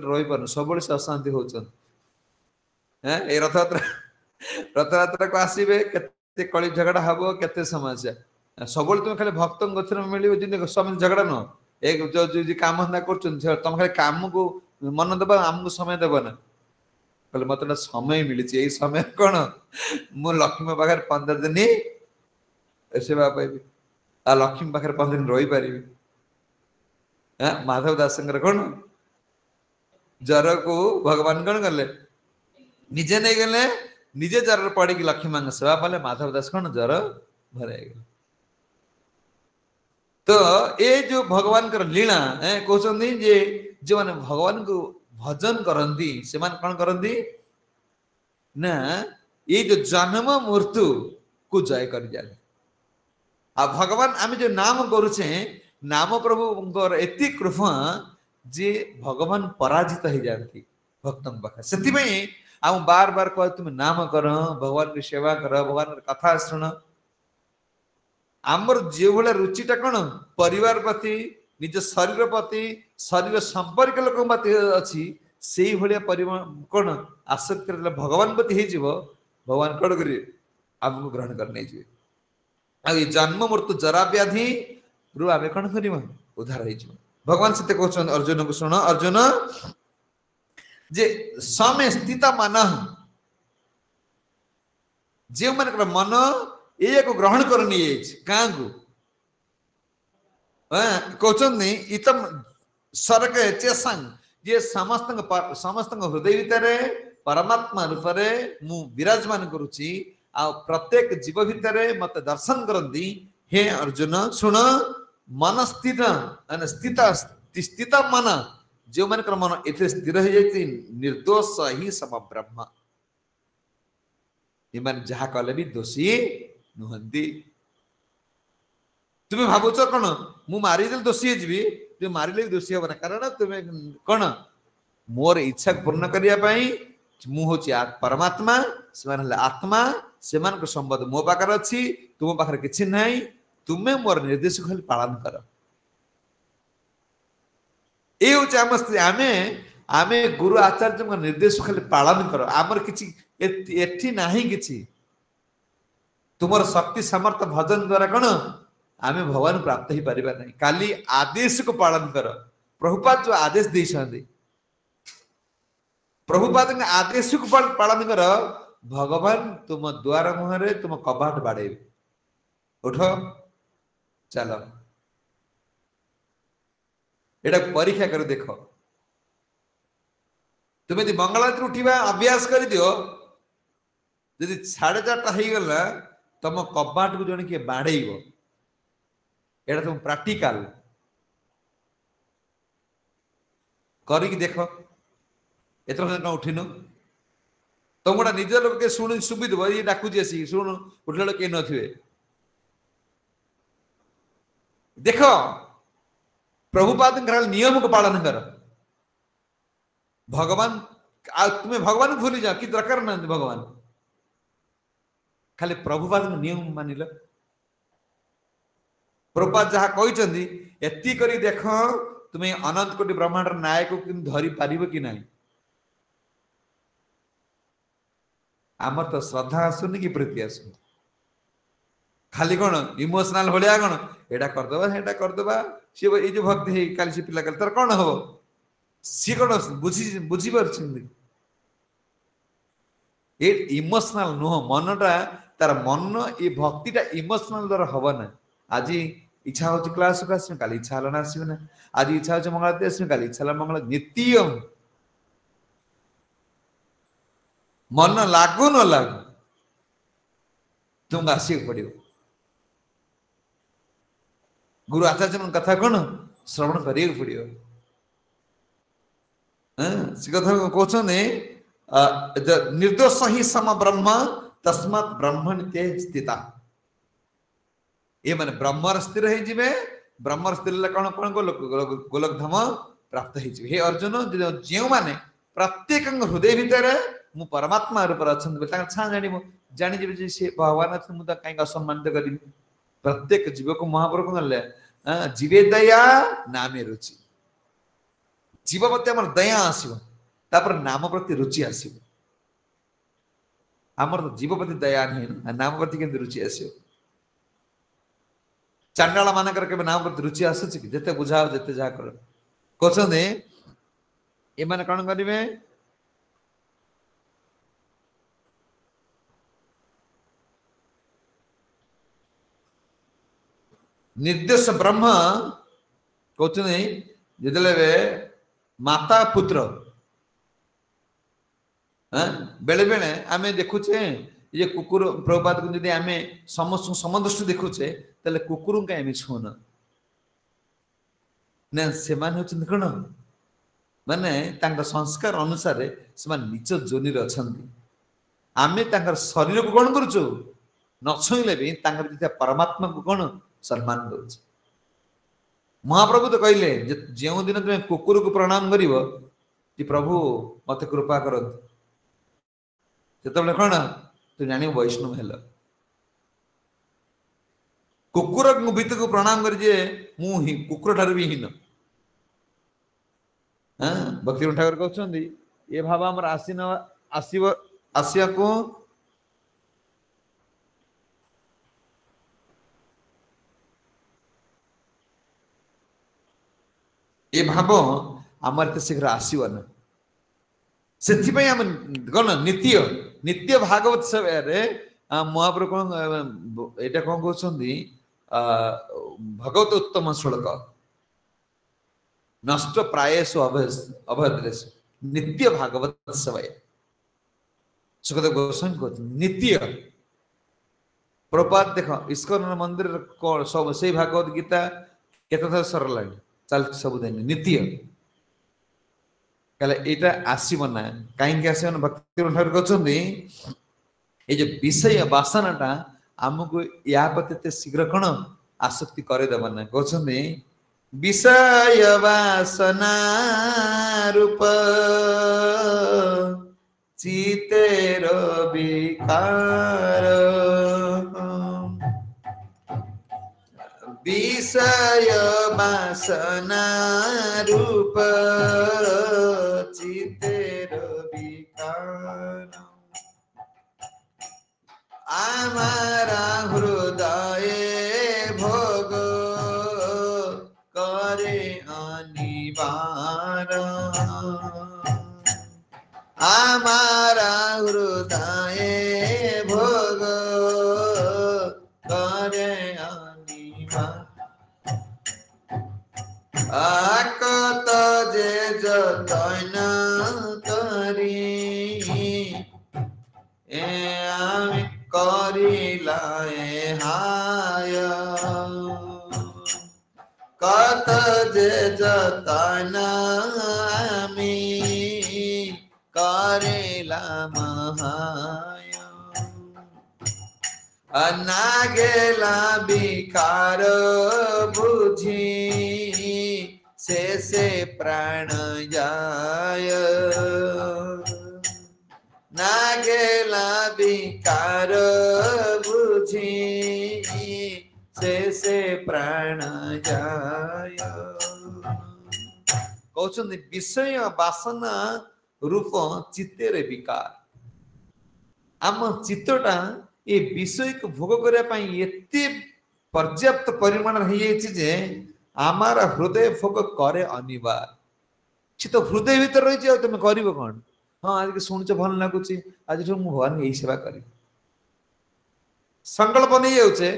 रही पार सब से अशांति होती रथयात्रा को आसवे के कली झगड़ा हम के समस्या सब तुम खाली भक्त गचर मिल समय झगड़ा नुह एक जो काम धंदा कर तुम खाली काम को मन देव आमको समय देव ना कहले मत समय मिली यही समय कौन मु लक्ष्मी पाखे 15 दिन सेवा पाइबी आ लक्ष्मी पाखे 15 दिन रही पारि माधव दास कौन ज्वर को भगवान कौन कले निजे नहीं गले निजे ज्वर पड़ी कि लक्ष्मी मांग सेवा पाले माधव दास कौन ज्वर भर तो ये जो भगवान कर लीला कहते जे जो मैंने भगवान को भजन करती से कौन करती ना ये जो जन्म मृत्यु को जय कर जाए आ भगवान आम जो नाम करुचे नाम प्रभु एति कृपा जे भगवान पराजित हो जाती भक्त पाखे से आम बार बार कह तुम नाम कर भगवान की सेवा कर भगवान कथा शुण आमर जो भाया रुचिटा कौन परिवार प्रति निज शरीर प्रति शरीर संपर्क लोक प्रति अच्छी से भाया कौन आसक्ति भगवान प्रति हो भगवान कौन करेंगे आमको ग्रहण कर नहीं जी आ जन्म मृत्यु जरा व्याधि रु आम कौन कर उद्धार हो भगवान से कहते अर्जुन को शुण अर्जुन जे समय स्थित मान जो मान मन एक ग्रहण कर क्या कहते इतम सरक चेसांग जे समस्त समस्त हृदय भितर परमात्मा रूप मु विराजमान करुच्ची आ प्रत्येक जीव भितर मत दर्शन करती हे अर्जुन शुण मन स्थित स्थित स्थित मन जो मन मन एथे स्थिर हो जाती निर्दोष ही सम ब्रह्म इमान जहा कले भी दोषी नुहंती तुम्हें भावुच कौन मु मारिदे दोषी हो तुम मारे दोषी हम ना कारण तुम्हें कौन मोर इच्छा पूर्ण करने मु हूँ परमात्मा से आत्मा से संबंध मो पाखे अच्छी तुम पाखे किसी ना तुम्हें मोर निर्देश खाली पालन कर ये हूँ आम आम गुरु आचार्य निर्देश खाली पालन कर आमर किसी एठी नहीं किसी तुमर शक्ति सामर्थ्य भजन द्वारा कौन आम भगवान प्राप्त ही पारिबा नहीं काली आदेश को पालन कर प्रभुपाद जो आदेश देते प्रभुपाद आदेश को पालन कर भगवान तुम द्वार मुहरे तुम कबाट बाड़े उठ चलो एटा परीक्षा कर देख तुम्हें यदि मंगलवार उठा अभ्यास कर दियो यदि 4:30 हो गला तुम कबाट को जन किए बाड़ेब एटा तुम प्रैक्टिकल करिक देख एथर उठिनु तुम गोटा निज लोक के शुणी सुविध ये डाकुची आसी शुण उठला कहीं नथिबे देख प्रभुपाद नियम को पालन कर भगवान तुम्हें भगवान भूली जाओ कि दरकार ना भगवान खाली प्रभुपाद नियम मानिल प्रभुपाद जहाँ कहते एति करी देख तुम्हें अनंत कोटि ब्रह्मांड नायक को धरी पार कि ना आमर तो श्रद्धा आसुनि कि प्रीति आसुनि खाली कौन इमोशनल भाया कौन एटा करदे सी ये जो भक्ति है काली से पिला तार कौन हम सी कौन बुझी ये इमोशनल नुह मनटा तार मन ये भक्तिटा इमोशनल द्वारा हम ना आज इच्छा हो क्लास को आसमे काली इच्छा ना आसबे ना आज इच्छा हो मंगल आसमे काली इच्छा मंगल नित्य मन लागू न लागू तुमको आसिक पड़ो गुरु आचार्य कथा कौन श्रवण करिए पड़ो से कथा कहते निर्दोष ही सम ब्रह्म तस्मात् ब्रह्मण्ये स्थिता ये माने ब्रह्मर स्थिर हो ब्रह्मर स्थिर कौन कौन गोलक धाम प्राप्त हो हे अर्जुन जो माने प्रत्येक हृदय भितर मु परमात्मा रूप अच्छा छा जानी सी भगवान अच्छे मुझे कहीं असम्मानित करी प्रत्येक जीव को महाप्रभु गले जीवे दया नामे रुचि जीव प्रति आम दया आसपर नाम प्रति रुचि आस आमर तो जीव प्रति दया नहीं नाम प्रति के रुचि आस चांडाल मानकर के नाम प्रति रुचि आसूची कि जिते बुझाओ जिते जहाँ कर कहते ये मैंने कौन करेंगे निर्देश ब्रह्म कहते जिते माता पुत्र बेले बेले आम देखुचे ये कुकुर प्रभुपाद को जब आम समस्त समदृष्टि देखुचे तेल कुकुर कहीं छुन ना से कौन माने संस्कार अनुसार से निज जोनि अच्छा आम शरीर को कौन कर न छुईले भी परमात्मा को कौन सम्मान कर महाप्रभु तो कहले जो दिन तुम्हें कुकुर को प्रणाम कर प्रभु मत कृपा कर ଯେତେବେଳେ କଣ ତୁ ଜାଣିବୁ ବୈଷ୍ଣବ ହେଲ। କୁକୁର ଭିତକୁ ପ୍ରଣାମ କରି ଯେ ମୁଁ କୁକୁର ଠାରୁ ବି ହୀନ। ଭକ୍ତି ଠାକୁର କହୁଛନ୍ତି ଏ ଭାବ ଆମର ଆସିବାକୁ ଏ ଭାବ ଆମର ଏତେ ଶୀଘ୍ର ଆସିବନି। ସେଥିପାଇଁ ଆମେ କଣ ନିତ୍ୟ ଭାଗବତ ସେବାରେ ମହାପ୍ରଭୁ କଣ ଏଇଟା କଣ କହୁଛନ୍ତି ଭଗବତ ଉତ୍ତମ ଶ୍ଳୋକ ନଷ୍ଟ ପ୍ରାୟେଷୁ ଅଭଦ୍ରେଷୁ ନିତ୍ୟ ଭାଗବତ ସେବାୟ। ସୁଖଦେବ ଗୋସ୍ୱାମୀ କହୁଛନ୍ତି ନିତ୍ୟ। ପ୍ରପାତ ଦେଖ ଇସ୍କନ ମନ୍ଦିରରେ କଣ ସବୁ ସେଇ ଭାଗବତ ଗୀତା କେତେଥର ସରିଲାଣି ଚାଲିଛି ସବୁଦିନ ନିତ୍ୟ। କହିଲେ ଏଇଟା ଆସିବ ନା କାହିଁକି ଆସିବ ନା ଭକ୍ତି ଠାକୁର କହୁଛନ୍ତି ଏଇ ଯୋଉ ବିଷୟ ବାସନାଟା ଆମକୁ ୟା ପ୍ରତି ଏତେ ଶୀଘ୍ର କଣ ଆସକ୍ତି କରିଦେବ ନା। କହୁଛନ୍ତି ବିଷୟ ବାସନା ରୂପ ଚିତେର ବିକାର विषय वासना रूप चितेर विकार आमारा हृदय भोग करे अनिवार आमारा हृदय भोग करे आकत जे जतन करी आमी करिला हाय कत जे जतन आमी करिला महाय अनागेला विकार बुझी से प्राण जाय नागेला विकार बुझी से प्राण जाय। कहते विषय वासना रूप चित्तेर विकार आम चित्तटा ये विषय को भोग करने एते पर्याप्त परिमाण हो जे आमार हृदय भोग करे अनिवार्य सी तो हृदय भीतर रही तुम कर कौन हाँ आज शुणुच भल लगुच आज मुझे भगवान यही सेवा करी संकल्प नहीं जाऊे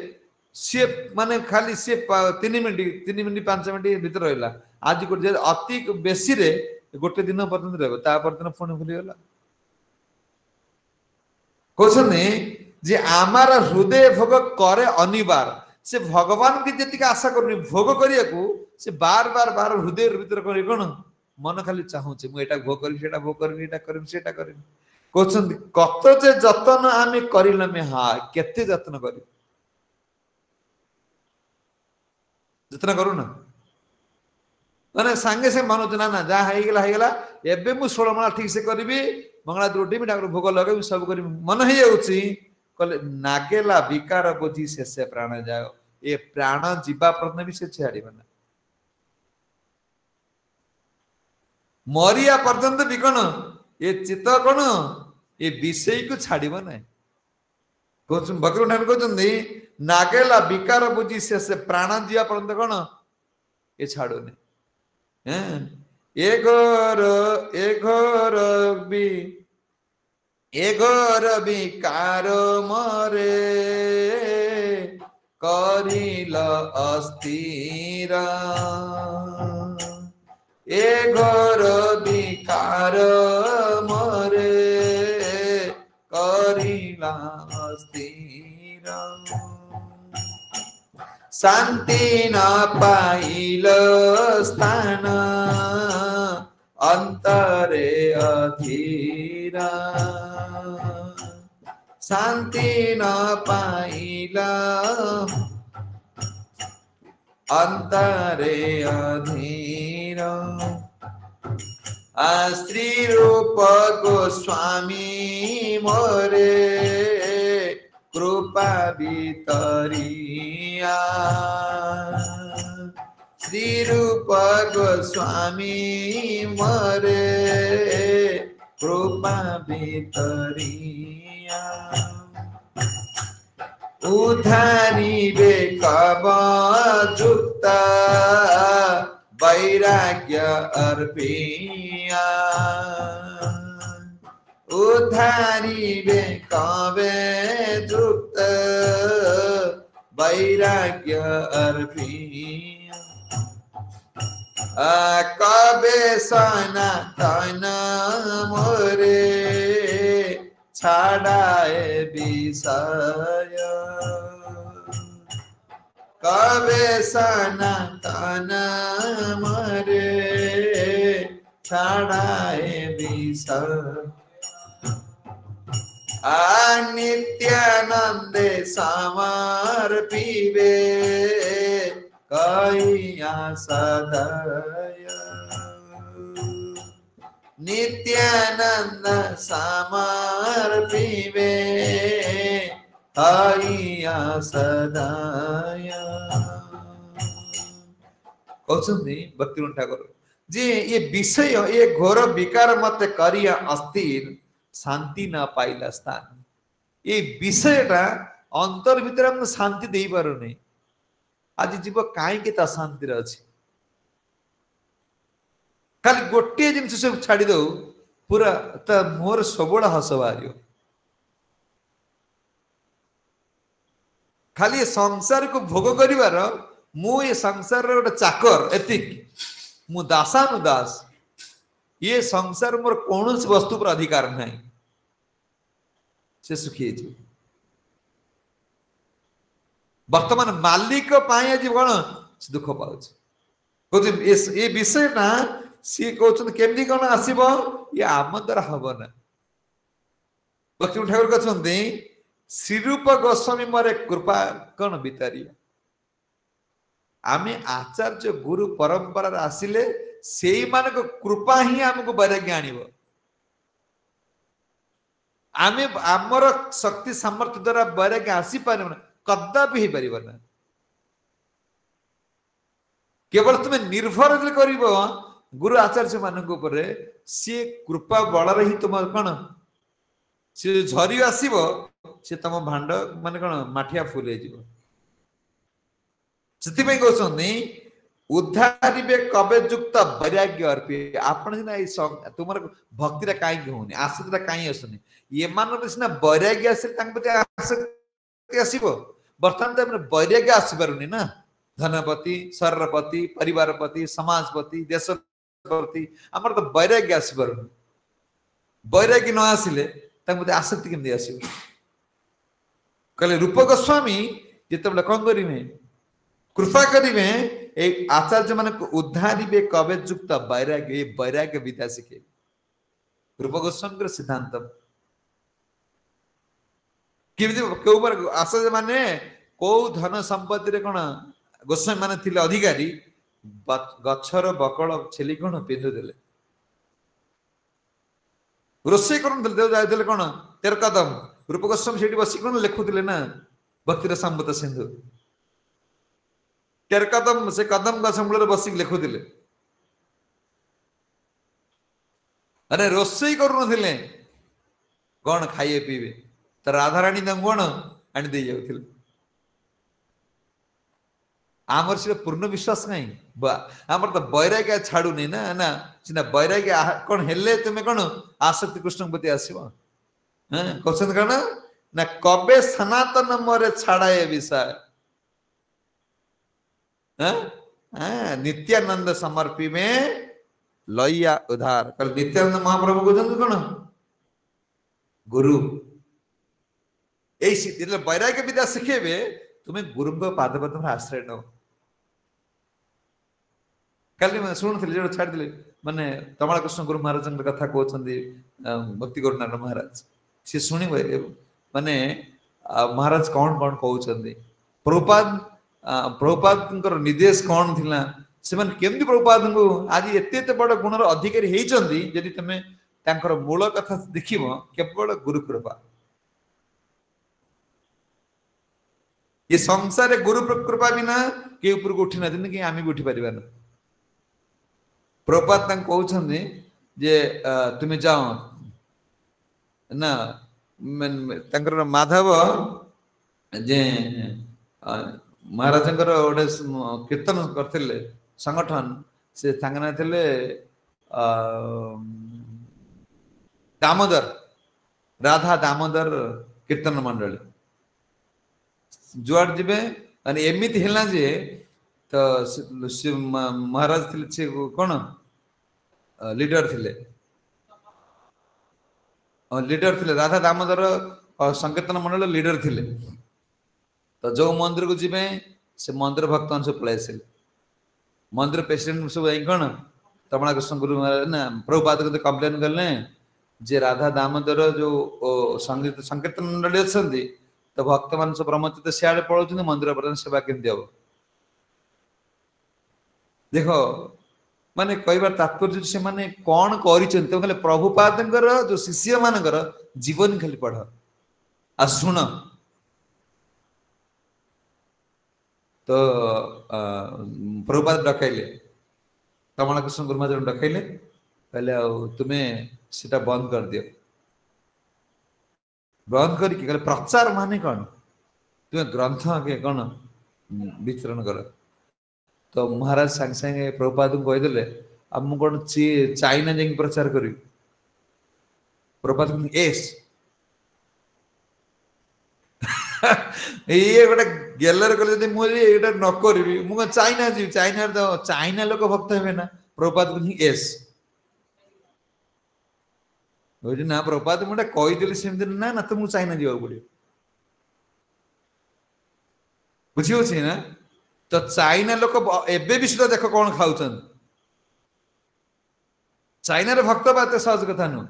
सी माने खाली सी 3 मिनिट 5 मिनिट भीतर रहा आज अति बेसी रे गोटे दिन पर्यटन रहा पुणी भूलीगला कहते जे आमार हृदय भोग करे अनिवार्य से भगवान की जी आशा करनी भोग करने को से बार बार बार हृदय भीतर कर कौन मन खाली चाहूचे मुझे भोग करी भोग करी कहते कत जे जतन आम करमे हाँ केते जतन कर जतन करूना मैंने सांगे से मन ना ना जहाँ होगा एवं मुझे 16 माला ठीक से करी मंगला रोटी ठाकुर भोग लगे सब कर मन हो जाऊँगी कहले नागेला विकार बुझी से प्राण जाओ ये प्राण जीवा पर्यटन भी से छाड़ ना मरिया पर्यंत भी कौन ये चित्त कौन ये विषय को छाड़ ना भक्त ठाकुर कहते नागेला विकार बुझी से प्राण जीवा पर्यंत कौन ये छाड़ुनी एघर विकार मरे करिल अस्थिर एघर विकार मरे करिल अस्थिर शांति न पाइल स्थान अंतरे अधीर शांति न पाइल अंतरे अधीर श्री रूप गोस्वामी मोरे कृपा भितरिया श्री रूप गोस्वामी मोरे कृपा भितरिया उधारी कब जुक्त वैराग्य अर्पिया उधारी कबे जुक्त वैराग्य अर्पिया कबे सनातन मोरे छाड़ाए विषय कबे सनातन मोरे छाड़ाए विषय नित्यानंदे समर्पिबे कहिया सदय नित्यानंद समर्पिबे कहिया सदय कहते भक्ति ठाकुर जे ये विषय ये घोर विकार मत करिया अस्थिर शांति न पाइला स्थान ये विषयटा अंतर भीतर हम शांति दे पार नहीं आज जीव कहीं शांति अच्छी खाली गोटे जिन सब छाड़ी दो पूरा मोर सबुड़ हस बाहर खाली संसार को भोग करिवार मु ये संसार गोटे चाकर एतिक मु दासानुदास ये संसार मोर कौन वस्तु पर अधिकार नहीं से सुखी वर्तमान मालिक आज कौन दुख पाँच ये विषय ना सी कहते केमती कौन आसब ये आम द्वारा हम ना लक्ष्मी ठाकुर कहते श्रीरूप गोस्वामी मोरे कृपा कौन भितरिया आमे आचार्य गुरु परंपरा आसिले से मान कृपा ही आमको वैराग्य आनिब आमे आमर शक्ति सामर्थ्य द्वारा वैराग्य आसी पार कदापि हो पार ना केवल तुम्हें निर्भर कर गुरु आचार्य मान सी कृपा बल ही तुम कौन सी झरी आसब सी तुम भांड मान कौन माठिया फुल से कहते उद्धारे कबे युक्त वैराग्य अर्पी आपण तुम भक्ति कहीं होनी आसक्ति कहीं आसुनी ये मान सीना वैराग्य आसक्ति आसब बर्तमान तो वैराग्य आसपारे ना धनपति शरीरपति परिवारपति समाजपति देश प्रति आमर तो वैराग्य आसपारे वैराग्य न आसिले आसक्ति केमती आस कहले रूप गोस्वामी जिते कौन करेंगे कृपा करेंगे आचार्य मान उद्धारे कबे युक्त वैराग्य वैराग्य विद्या शिखे रूप गोस्वामी सिद्धांत आचार्य माने कौ धन संपत्ति कौन गोस्वामी मान थिले अधिकारी गछर बकल छेली कौन पिंधुले रोषे कर कौन 13 कदम रूप गोस्वामी से बस कौन लिखुले ना भक्तिर संबत सिंधु 13 कदम से कदम गछ मूल बसिक लिखुले अरे रोषे करुले कौन खाइए पीबे तो राधाराणी कौन आनी दे जाऊ आमर से पूर्ण विश्वास कहीं आमर तो वैराग्य छाड़ू नहीं ना ना सीना वैराग्य कौन हेले तुम्हें कौन आसक्ति कृष्ण प्रति आसब क्वेश्चन कौन ना कबे सनातन मोरे छाड़ाए विषय नित्यानंद समर्पी में लैया उधार कल नित्यानंद महाप्रभु को कौन गुरु यही वैराग्य विद्या शिखेबे तुम्हें गुरु पाद पद्म आश्रय न कल शुणुली जो छाड़ी माने तमाल कृष्ण गुरु महाराज कथा कहते भक्ति गुरुनारायण महाराज सी शुणी माने महाराज कौन कौन कहते प्रभुपाद प्रभुपाद निर्देश कौन थिला से केमती प्रभुपाद को आज एत बड़ गुणर अधिकारी होती यदि तुम तांकर मूल कथा देख केवल गुरु कृपा ये संसार गुरु कृपा बिना के ऊपर को उठी ना कि आम भी उठी पार प्रभुपाद कहते जे तुम्हें जाओ ना माधव जे महाराज गोटे कीर्तन करते संगठन से ना थे दामोदर राधा दामोदर कीर्तन मंडली जुआड़ जीवे माने एमती है जे तो महाराज थे कौन लीडर थे लीडर थे राधा दामोदर संकीर्तन मंडल लीडर थे तो जो मंदिर को जीवे से मंदिर भक्त सब पलैसे मंदिर प्रेसिडेंट सब कौन तमणा कृष्ण गुरु महाराज ना प्रभुपाद को कंप्लेन कले जे राधा दामोदर जो संगीत संकीर्तन मंडली अच्छा तो भक्त मान सब ब्रह्मचित सियाड़े पलाउं मंदिर पर सेवा केमती हम देख माने कहबार तात्पर्य से माने कौन कर प्रभुपाद जो शिष्य मान जीवन खाली पढ़ आ शुण तो प्रभुपाद डकैले तमणा कृष्ण गुरु महाराज डकैले कहले तुम्हें सीटा बंद कर दियो बंद करके प्रचार माने कौन तुम्हें ग्रंथ के कौन वितरण कर तो महाराज सांगे सांगे प्रभुपाद को कहीदे अब मुझे कौन चाइना जा प्रचार करी प्रभुपाद एस ये गोटे गेलर कले मुझे न करी मुझे चाइना जी चाइना तो चाइना लोक भक्त हे ना प्रभुपाद को एस ना प्रभुपाद मुझे कहीदेली सेमती ना ना तो मुझे चाइना जावाक पड़ो बुझी ना तो चाइना लोक एबे भी सुधा देख कौन खाऊ चाइना भक्त बात सहज कथा नुह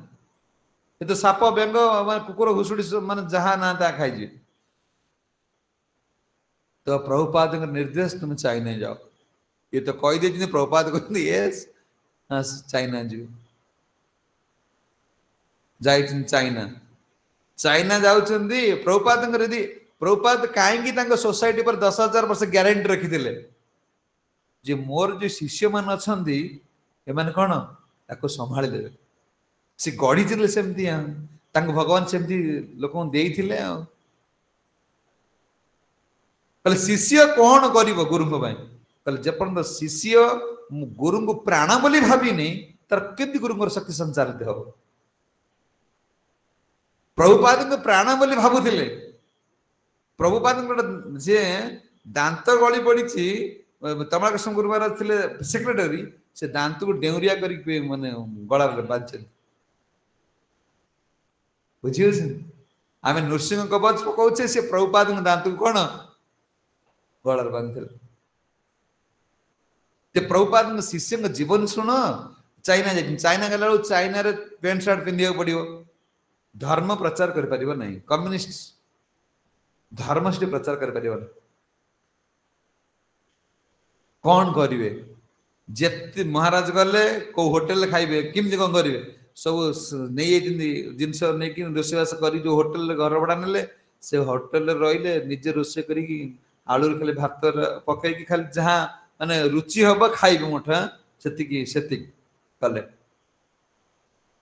ये तो साप बेंग कुकुर घुसुड़ी मान जहाँ ना ता खाई तो प्रभुपाद निर्देश तुम चाइना जाओ ये तो कही दे प्रभुपाद कहते यस चाइना जी जाई चाइना चाइना जाउछंदी प्रभुपाद यदि प्रभुपाद कहीं सोसाइटी पर 10,000 वर्ष ग्यारंटी रखी जे मोर जो शिष्य मान अच्छा एम कौन ताको संभाली देवे सी गढ़ी सेमती भगवान सेमती लोक देते कहले शिष्य कौन कर गुरु कहले जपर्यंत शिष्य गुरु को प्राण बोली भाविनी तार केमती गुरु शक्ति संचारित हम प्रभुपाद को प्राण बोली भावुले प्रभुपाद जे दांत गली पड़ी तमणा कृष्ण गुरु महाराज थे सेक्रेटरी से दांत को डेउरिया कर माने गला बांधे बुझे आम नृसिंह कवच पकाचे से प्रभुपाद दांत को कौन गलार बांधे प्रभुपाद शिष्य जीवन शुण चाइना चाइना गला चाइना रे पेंट सार्ट पिंधा पड़ो धर्म प्रचार कर कम्युनिस्ट धर्म से प्रचार कर कौन करेंगे जिते महाराज गले को होटेल खाइबे किमती कौन करेंगे सब नहीं जिनस नहीं रोषेवास कर जो होटेल घर भड़ा ने से होटेल रही निजे रोषे कर आलू खाली भात पकई खाली जहाँ माने रुचि हम खाइबे मुठा से कले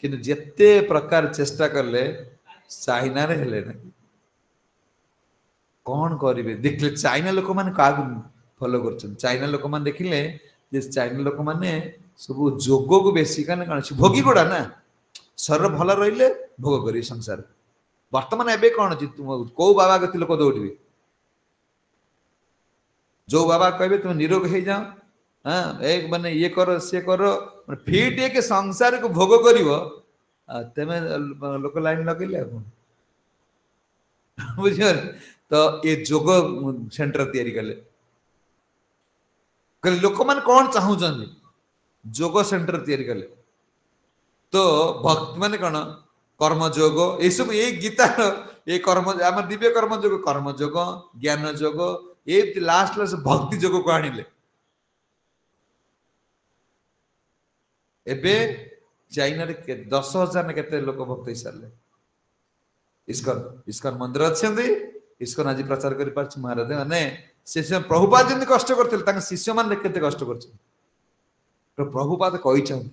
कि जेते प्रकार चेष्टा कले चाइना रे हेले ना कौन करेंगे देखले चाइना लोक मैंने क्या फॉलो कर चाइना लोक मैंने देखिले जे चाइना लोक मैंने सब जोग को बेसी कौन भोगी गुड़ा ना शरीर भल रही भोग कर संसार बर्तमान एवं कौन कौ बाबा गति लोक दौड़े जो बाबा कहे तुम निरोग हो जाओ हाँ एक माने ये कर सी कर फिट एक संसार को भोग कर तेमे लोक लाइन लगे बुझ तो ये जोग सेंटर तैयारी कले लोक मान कौन चाहूँ जोग सेंटर तैयारी कले तो भक्त माने कौन कर्मयोग ये सब ये गीतार ये कर्म आम दिव्य कर्मयोग ज्ञान योग ये लास्ट भक्ति योग को आणिले एबे चाइना रे 10,000 ने केते लोक भक्त हो सारे इस्कन इस्कन मंदिर अच्छे इस्कन आज प्रचार कर पार्छ महाराज माने शिष्य प्रभुपाद जन कष्ट करथिल तांग शिष्य मान केते कष्ट करछ तो प्रभुपाद कहिछन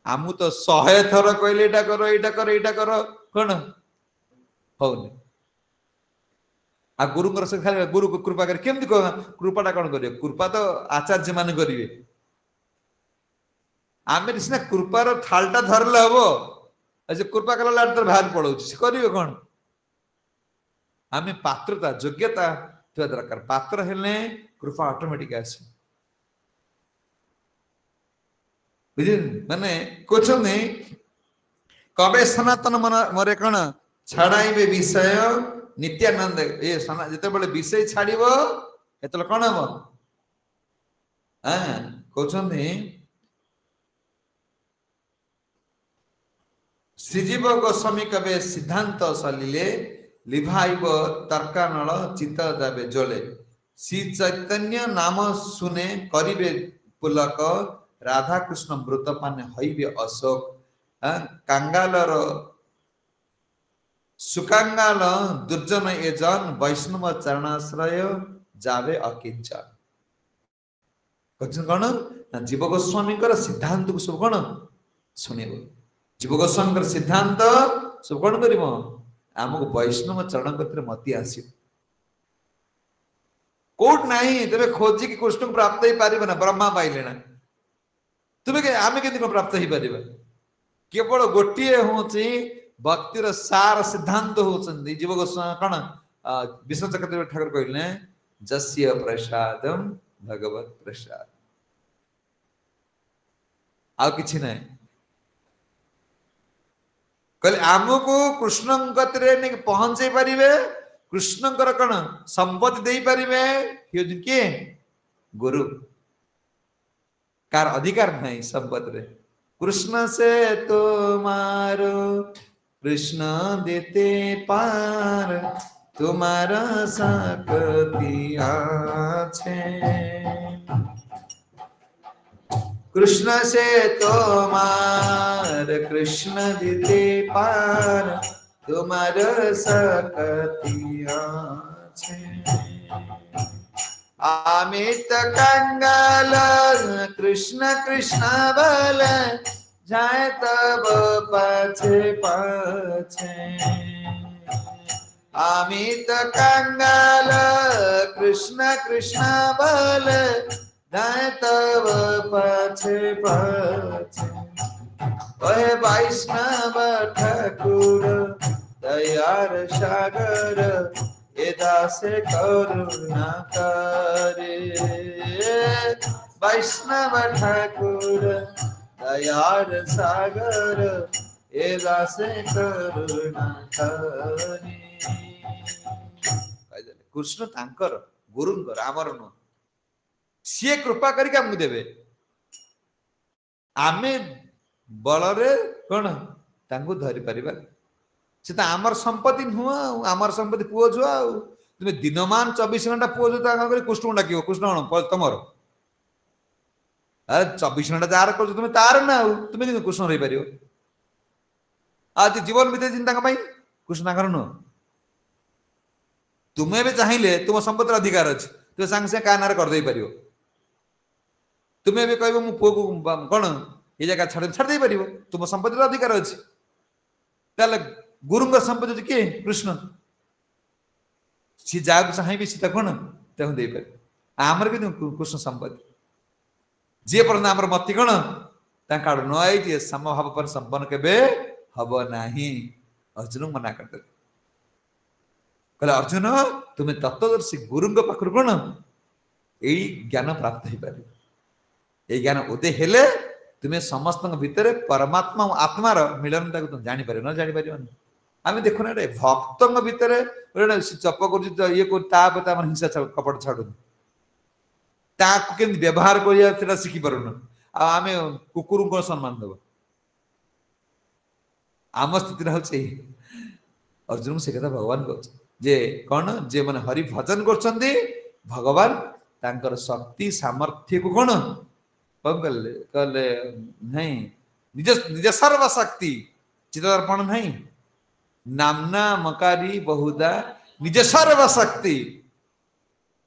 आमु तो 100 थर कहले एटा कर कोन होनी आ गुरुंगर से खाली गुरु को कृपा कर केमति कृपाटा कोन करियो कृपा तो आचार्य मान करिवे आमे सिना कृपार थालटा धरले हबो आज कृपा कला लाड तर भाग पड़ो से करिवे कोन आमे पात्रता योग्यता तो दरकार पात्र हेले कृपा ऑटोमेटिक आसी बुझिन माने कोचने कबे सनातन मन मरे कोन छाड़ाइबे विषय नित्यानंद ए सना जते बळे विषय छाड़िबो एतल कोन हबो हां कोचने श्रीजीव गोस्वामी कबे सिद्धांत सलिले लिभाइब तर्कानल चित्त जाबे जोले श्री चैतन्य नाम सुने करिबे पुलक राधा कृष्ण मृत पाने हईबे अशोक कांगालर सुकांगाल दुर्जन एजन वैष्णव चरणाश्रय जाबे अकिंचन कौन जीव गोस्वामी सिद्धांत को सब कौन शुणव जीव गोस्वामी सिद्धांत सब कौन कर आमको वैष्णव चरण गति मती आस कोट नहीं तेरे खोजिक कृष्ण को प्राप्त ही पार ना ब्रह्मा पाइले ना तुम्हें आम के प्राप्त ही पार केवल गोटे हूँ भक्तिर सार सिद्धांत होती जीव गोस्वामी कौन विष्णु चक्रवर्ती ठाकुर कहले जस्य प्रसादम भगवत प्रसाद आ किछि नहीं कहले आमको कृष्ण गति पहुंचे पारे कृष्णकर कौन संपत्ति दे पारे किए गुरु कार अधिकार नहीं संपत्ति कृष्ण से तुम्हारो कृष्ण देते पार तुम्हारा शक्ति आछे कृष्ण से तुम्हार कृष्ण देते पार तुम्हारा शक्ति आछे अमित कंगाल कृष्ण कृष्ण बल जाए तब पाछे पाछे अमित कंगाल कृष्ण कृष्ण बल जाए तब पाछे पाछे ओहे वैष्णव ठाकुर दयार सागर एदा से करुणा करे वैष्णव ठाकुर दयार सागर एदा से करुणा करे कृष्ण तांकर गुरुंकर आमर न सी कृपा करके आमको देवे आमे बलरे कौन तांको धरी परिबा से आमर संपत्ति नुह आमर संपत्ति पुओ छुआ तुम्हें दिनमान 24 घंटा पुओ छुआ कृष्ण को डाक कृष्ण तुम अरे 24 घंटा जार कर तुम्हें तार ना तुम्हें कृष्ण रही पार आज जीवन बीते चिंता कृष्ण नुह तुम्हें भी चाहिए तुम संपत्ति अधिकार अच्छे तुम सांगे सांगे क्या नार करदे पार तुम्हें भी कह मो को कौन ये जगह छाड़ दे पार तुम संपत्ति अधिकार अच्छे ताले गुरुंग संपत्ति किए कृष्ण सी जहाँ चाहिए सीता कौन तेज दे पार आमर भी कृष्ण संपत्ति जी पर्यटन आमर मती कौन आड़ न आई समभाव पर संपन्न केबे हब नाही अर्जुन मना करते कहले अर्जुन तुम्हें तत्वदर्शी गुरुंग पाखर कौन यही ज्ञान प्राप्त हो पारे ये ज्ञान उदय हेले तुम्हें समस्त भितर परमात्मा और आत्मार मिलन तुम जापर न जापर आम देखुना रे भक्त भितर जप कर ये हिंसा कपट छाड़ू केमती व्यवहार कर शिखी पारुन आम कुकुर को सम्मान दब आम स्थिति हूँ अर्जुन से कथा भगवान कह जे कौन जे मैंने हरि भजन कर भगवान तांकर शक्ति सामर्थ्य को कौन कौन कहले नहीं निज निज सर्वशक्ति चित्तदर्पण नहीं नामना मकारी बहुदा निज सर्वशक्ति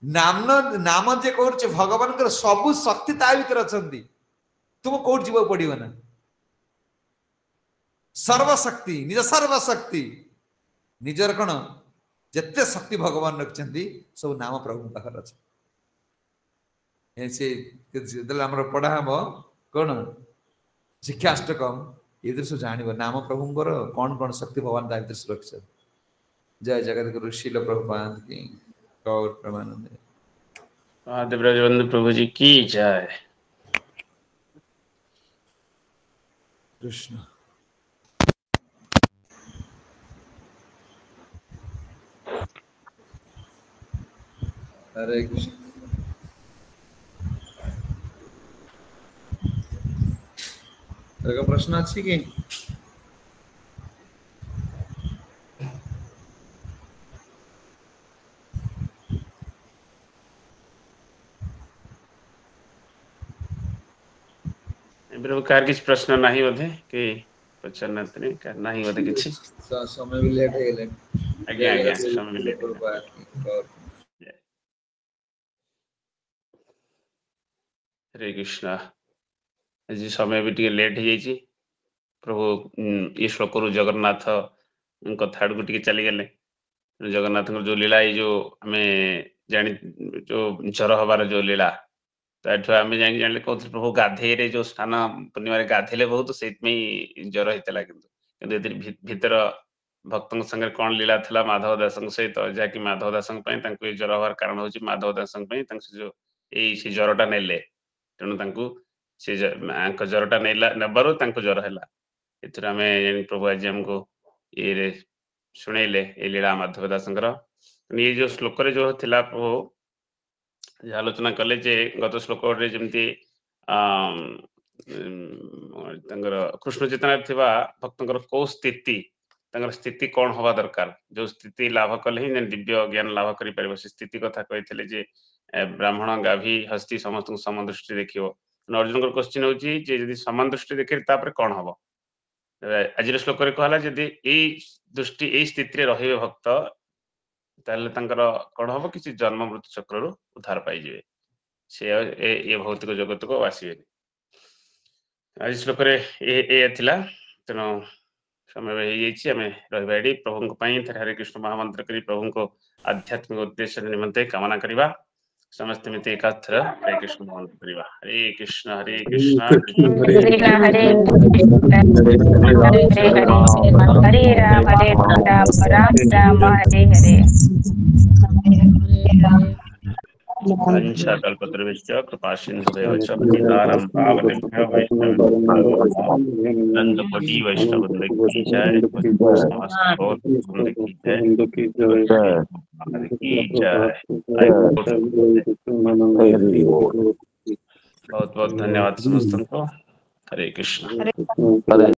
नाम नाम जे कहूँ भगवान सबु शक्ति ता भीतर अच्छा तुम कौट जीव पड़ो ना सर्वशक्ति निज सर्वशक्ति निजर कौन जिते शक्ति भगवान रखिंट सब नाम प्रभु पाखर अच्छे पढ़ा हम कौन शिक्षाष्टकम ये सब जान नाम प्रभुंर कौन कौन शक्ति भगवान दायित्व रखिए जय जगत गुरु शील प्रभुपाद की गौर प्रमानंद ब्रजबंधु प्रभु जी की जय कृष्ण हरे कृष्ण प्रश्न अच्छी कि कार किछ प्रश्न नहीं बोधे कि पचारनातनी कार नहीं बोधे किछि समय भी लेट है गेले आज्ञा आज्ञा समय भी लेट हरे कृष्ण आज समय भी टिके लेट हो जाइए प्रभु ये श्लोक रु जगन्नाथ कथा को टिके चली गले जगन्नाथ जो लीला ये जो आम जानी जो जर हबार जो लीला तो आम जान कहते प्रभु गाधे जो स्नान पूर्णिम गाधेले बहुत से जर होता कि भीतर भक्त संगे कौन लीला था माधव दास सहित जहाँकि माधव दास जर हबार कारण हूँ माधव दास जो ये जरटा नेले तेणु से जरटा नेबार जर है आम प्रभु आज आमको ये शुणेले ये लीला माधव दास ये जो श्लोक जो थिला प्रभु आलोचना कले जे गत श्लोक जमती कृष्ण चेतना थिबा भक्तंकर को स्थिति स्थिति कौन हवा दरकार जो स्थिति लाभ कले ही दिव्य ज्ञान लाभ करि परिबो से स्थिति कथा कहिथिले जे ब्राह्मण गाभी हस्ती समस्त समान दृष्टि देखियो अर्जुन क्वेश्चन होची जे यदि समान दृष्टि देखे तापर कौन हबो आज श्लोक कहला जदि दृष्टि यही स्थिति रहिबे भक्त ताले कौन हम किसी जन्म मृत्यु चक्र उद्धार पाइबे से ये भौतिक जगत को आसबे आज श्लोक थिला तेणु समय आम रही प्रभु हरे कृष्ण महामंत्र करी प्रभु को आध्यात्मिक उद्देश्य निमंते कामना करवा समस्त मिते एकाथर हरे कृष्ण महामंत्र करवा हरे कृष्ण हरे कृष्ण हरे राम राम राम हरे हरे कल्पतरुश्च कृपासिन्धुभ्यः च पतितानां पावनेभ्यो वैष्णवेभ्यो नंदकोटि वैष्णववृंद की जय बहुत बहुत धन्यवाद समस्त को हरे कृष्ण।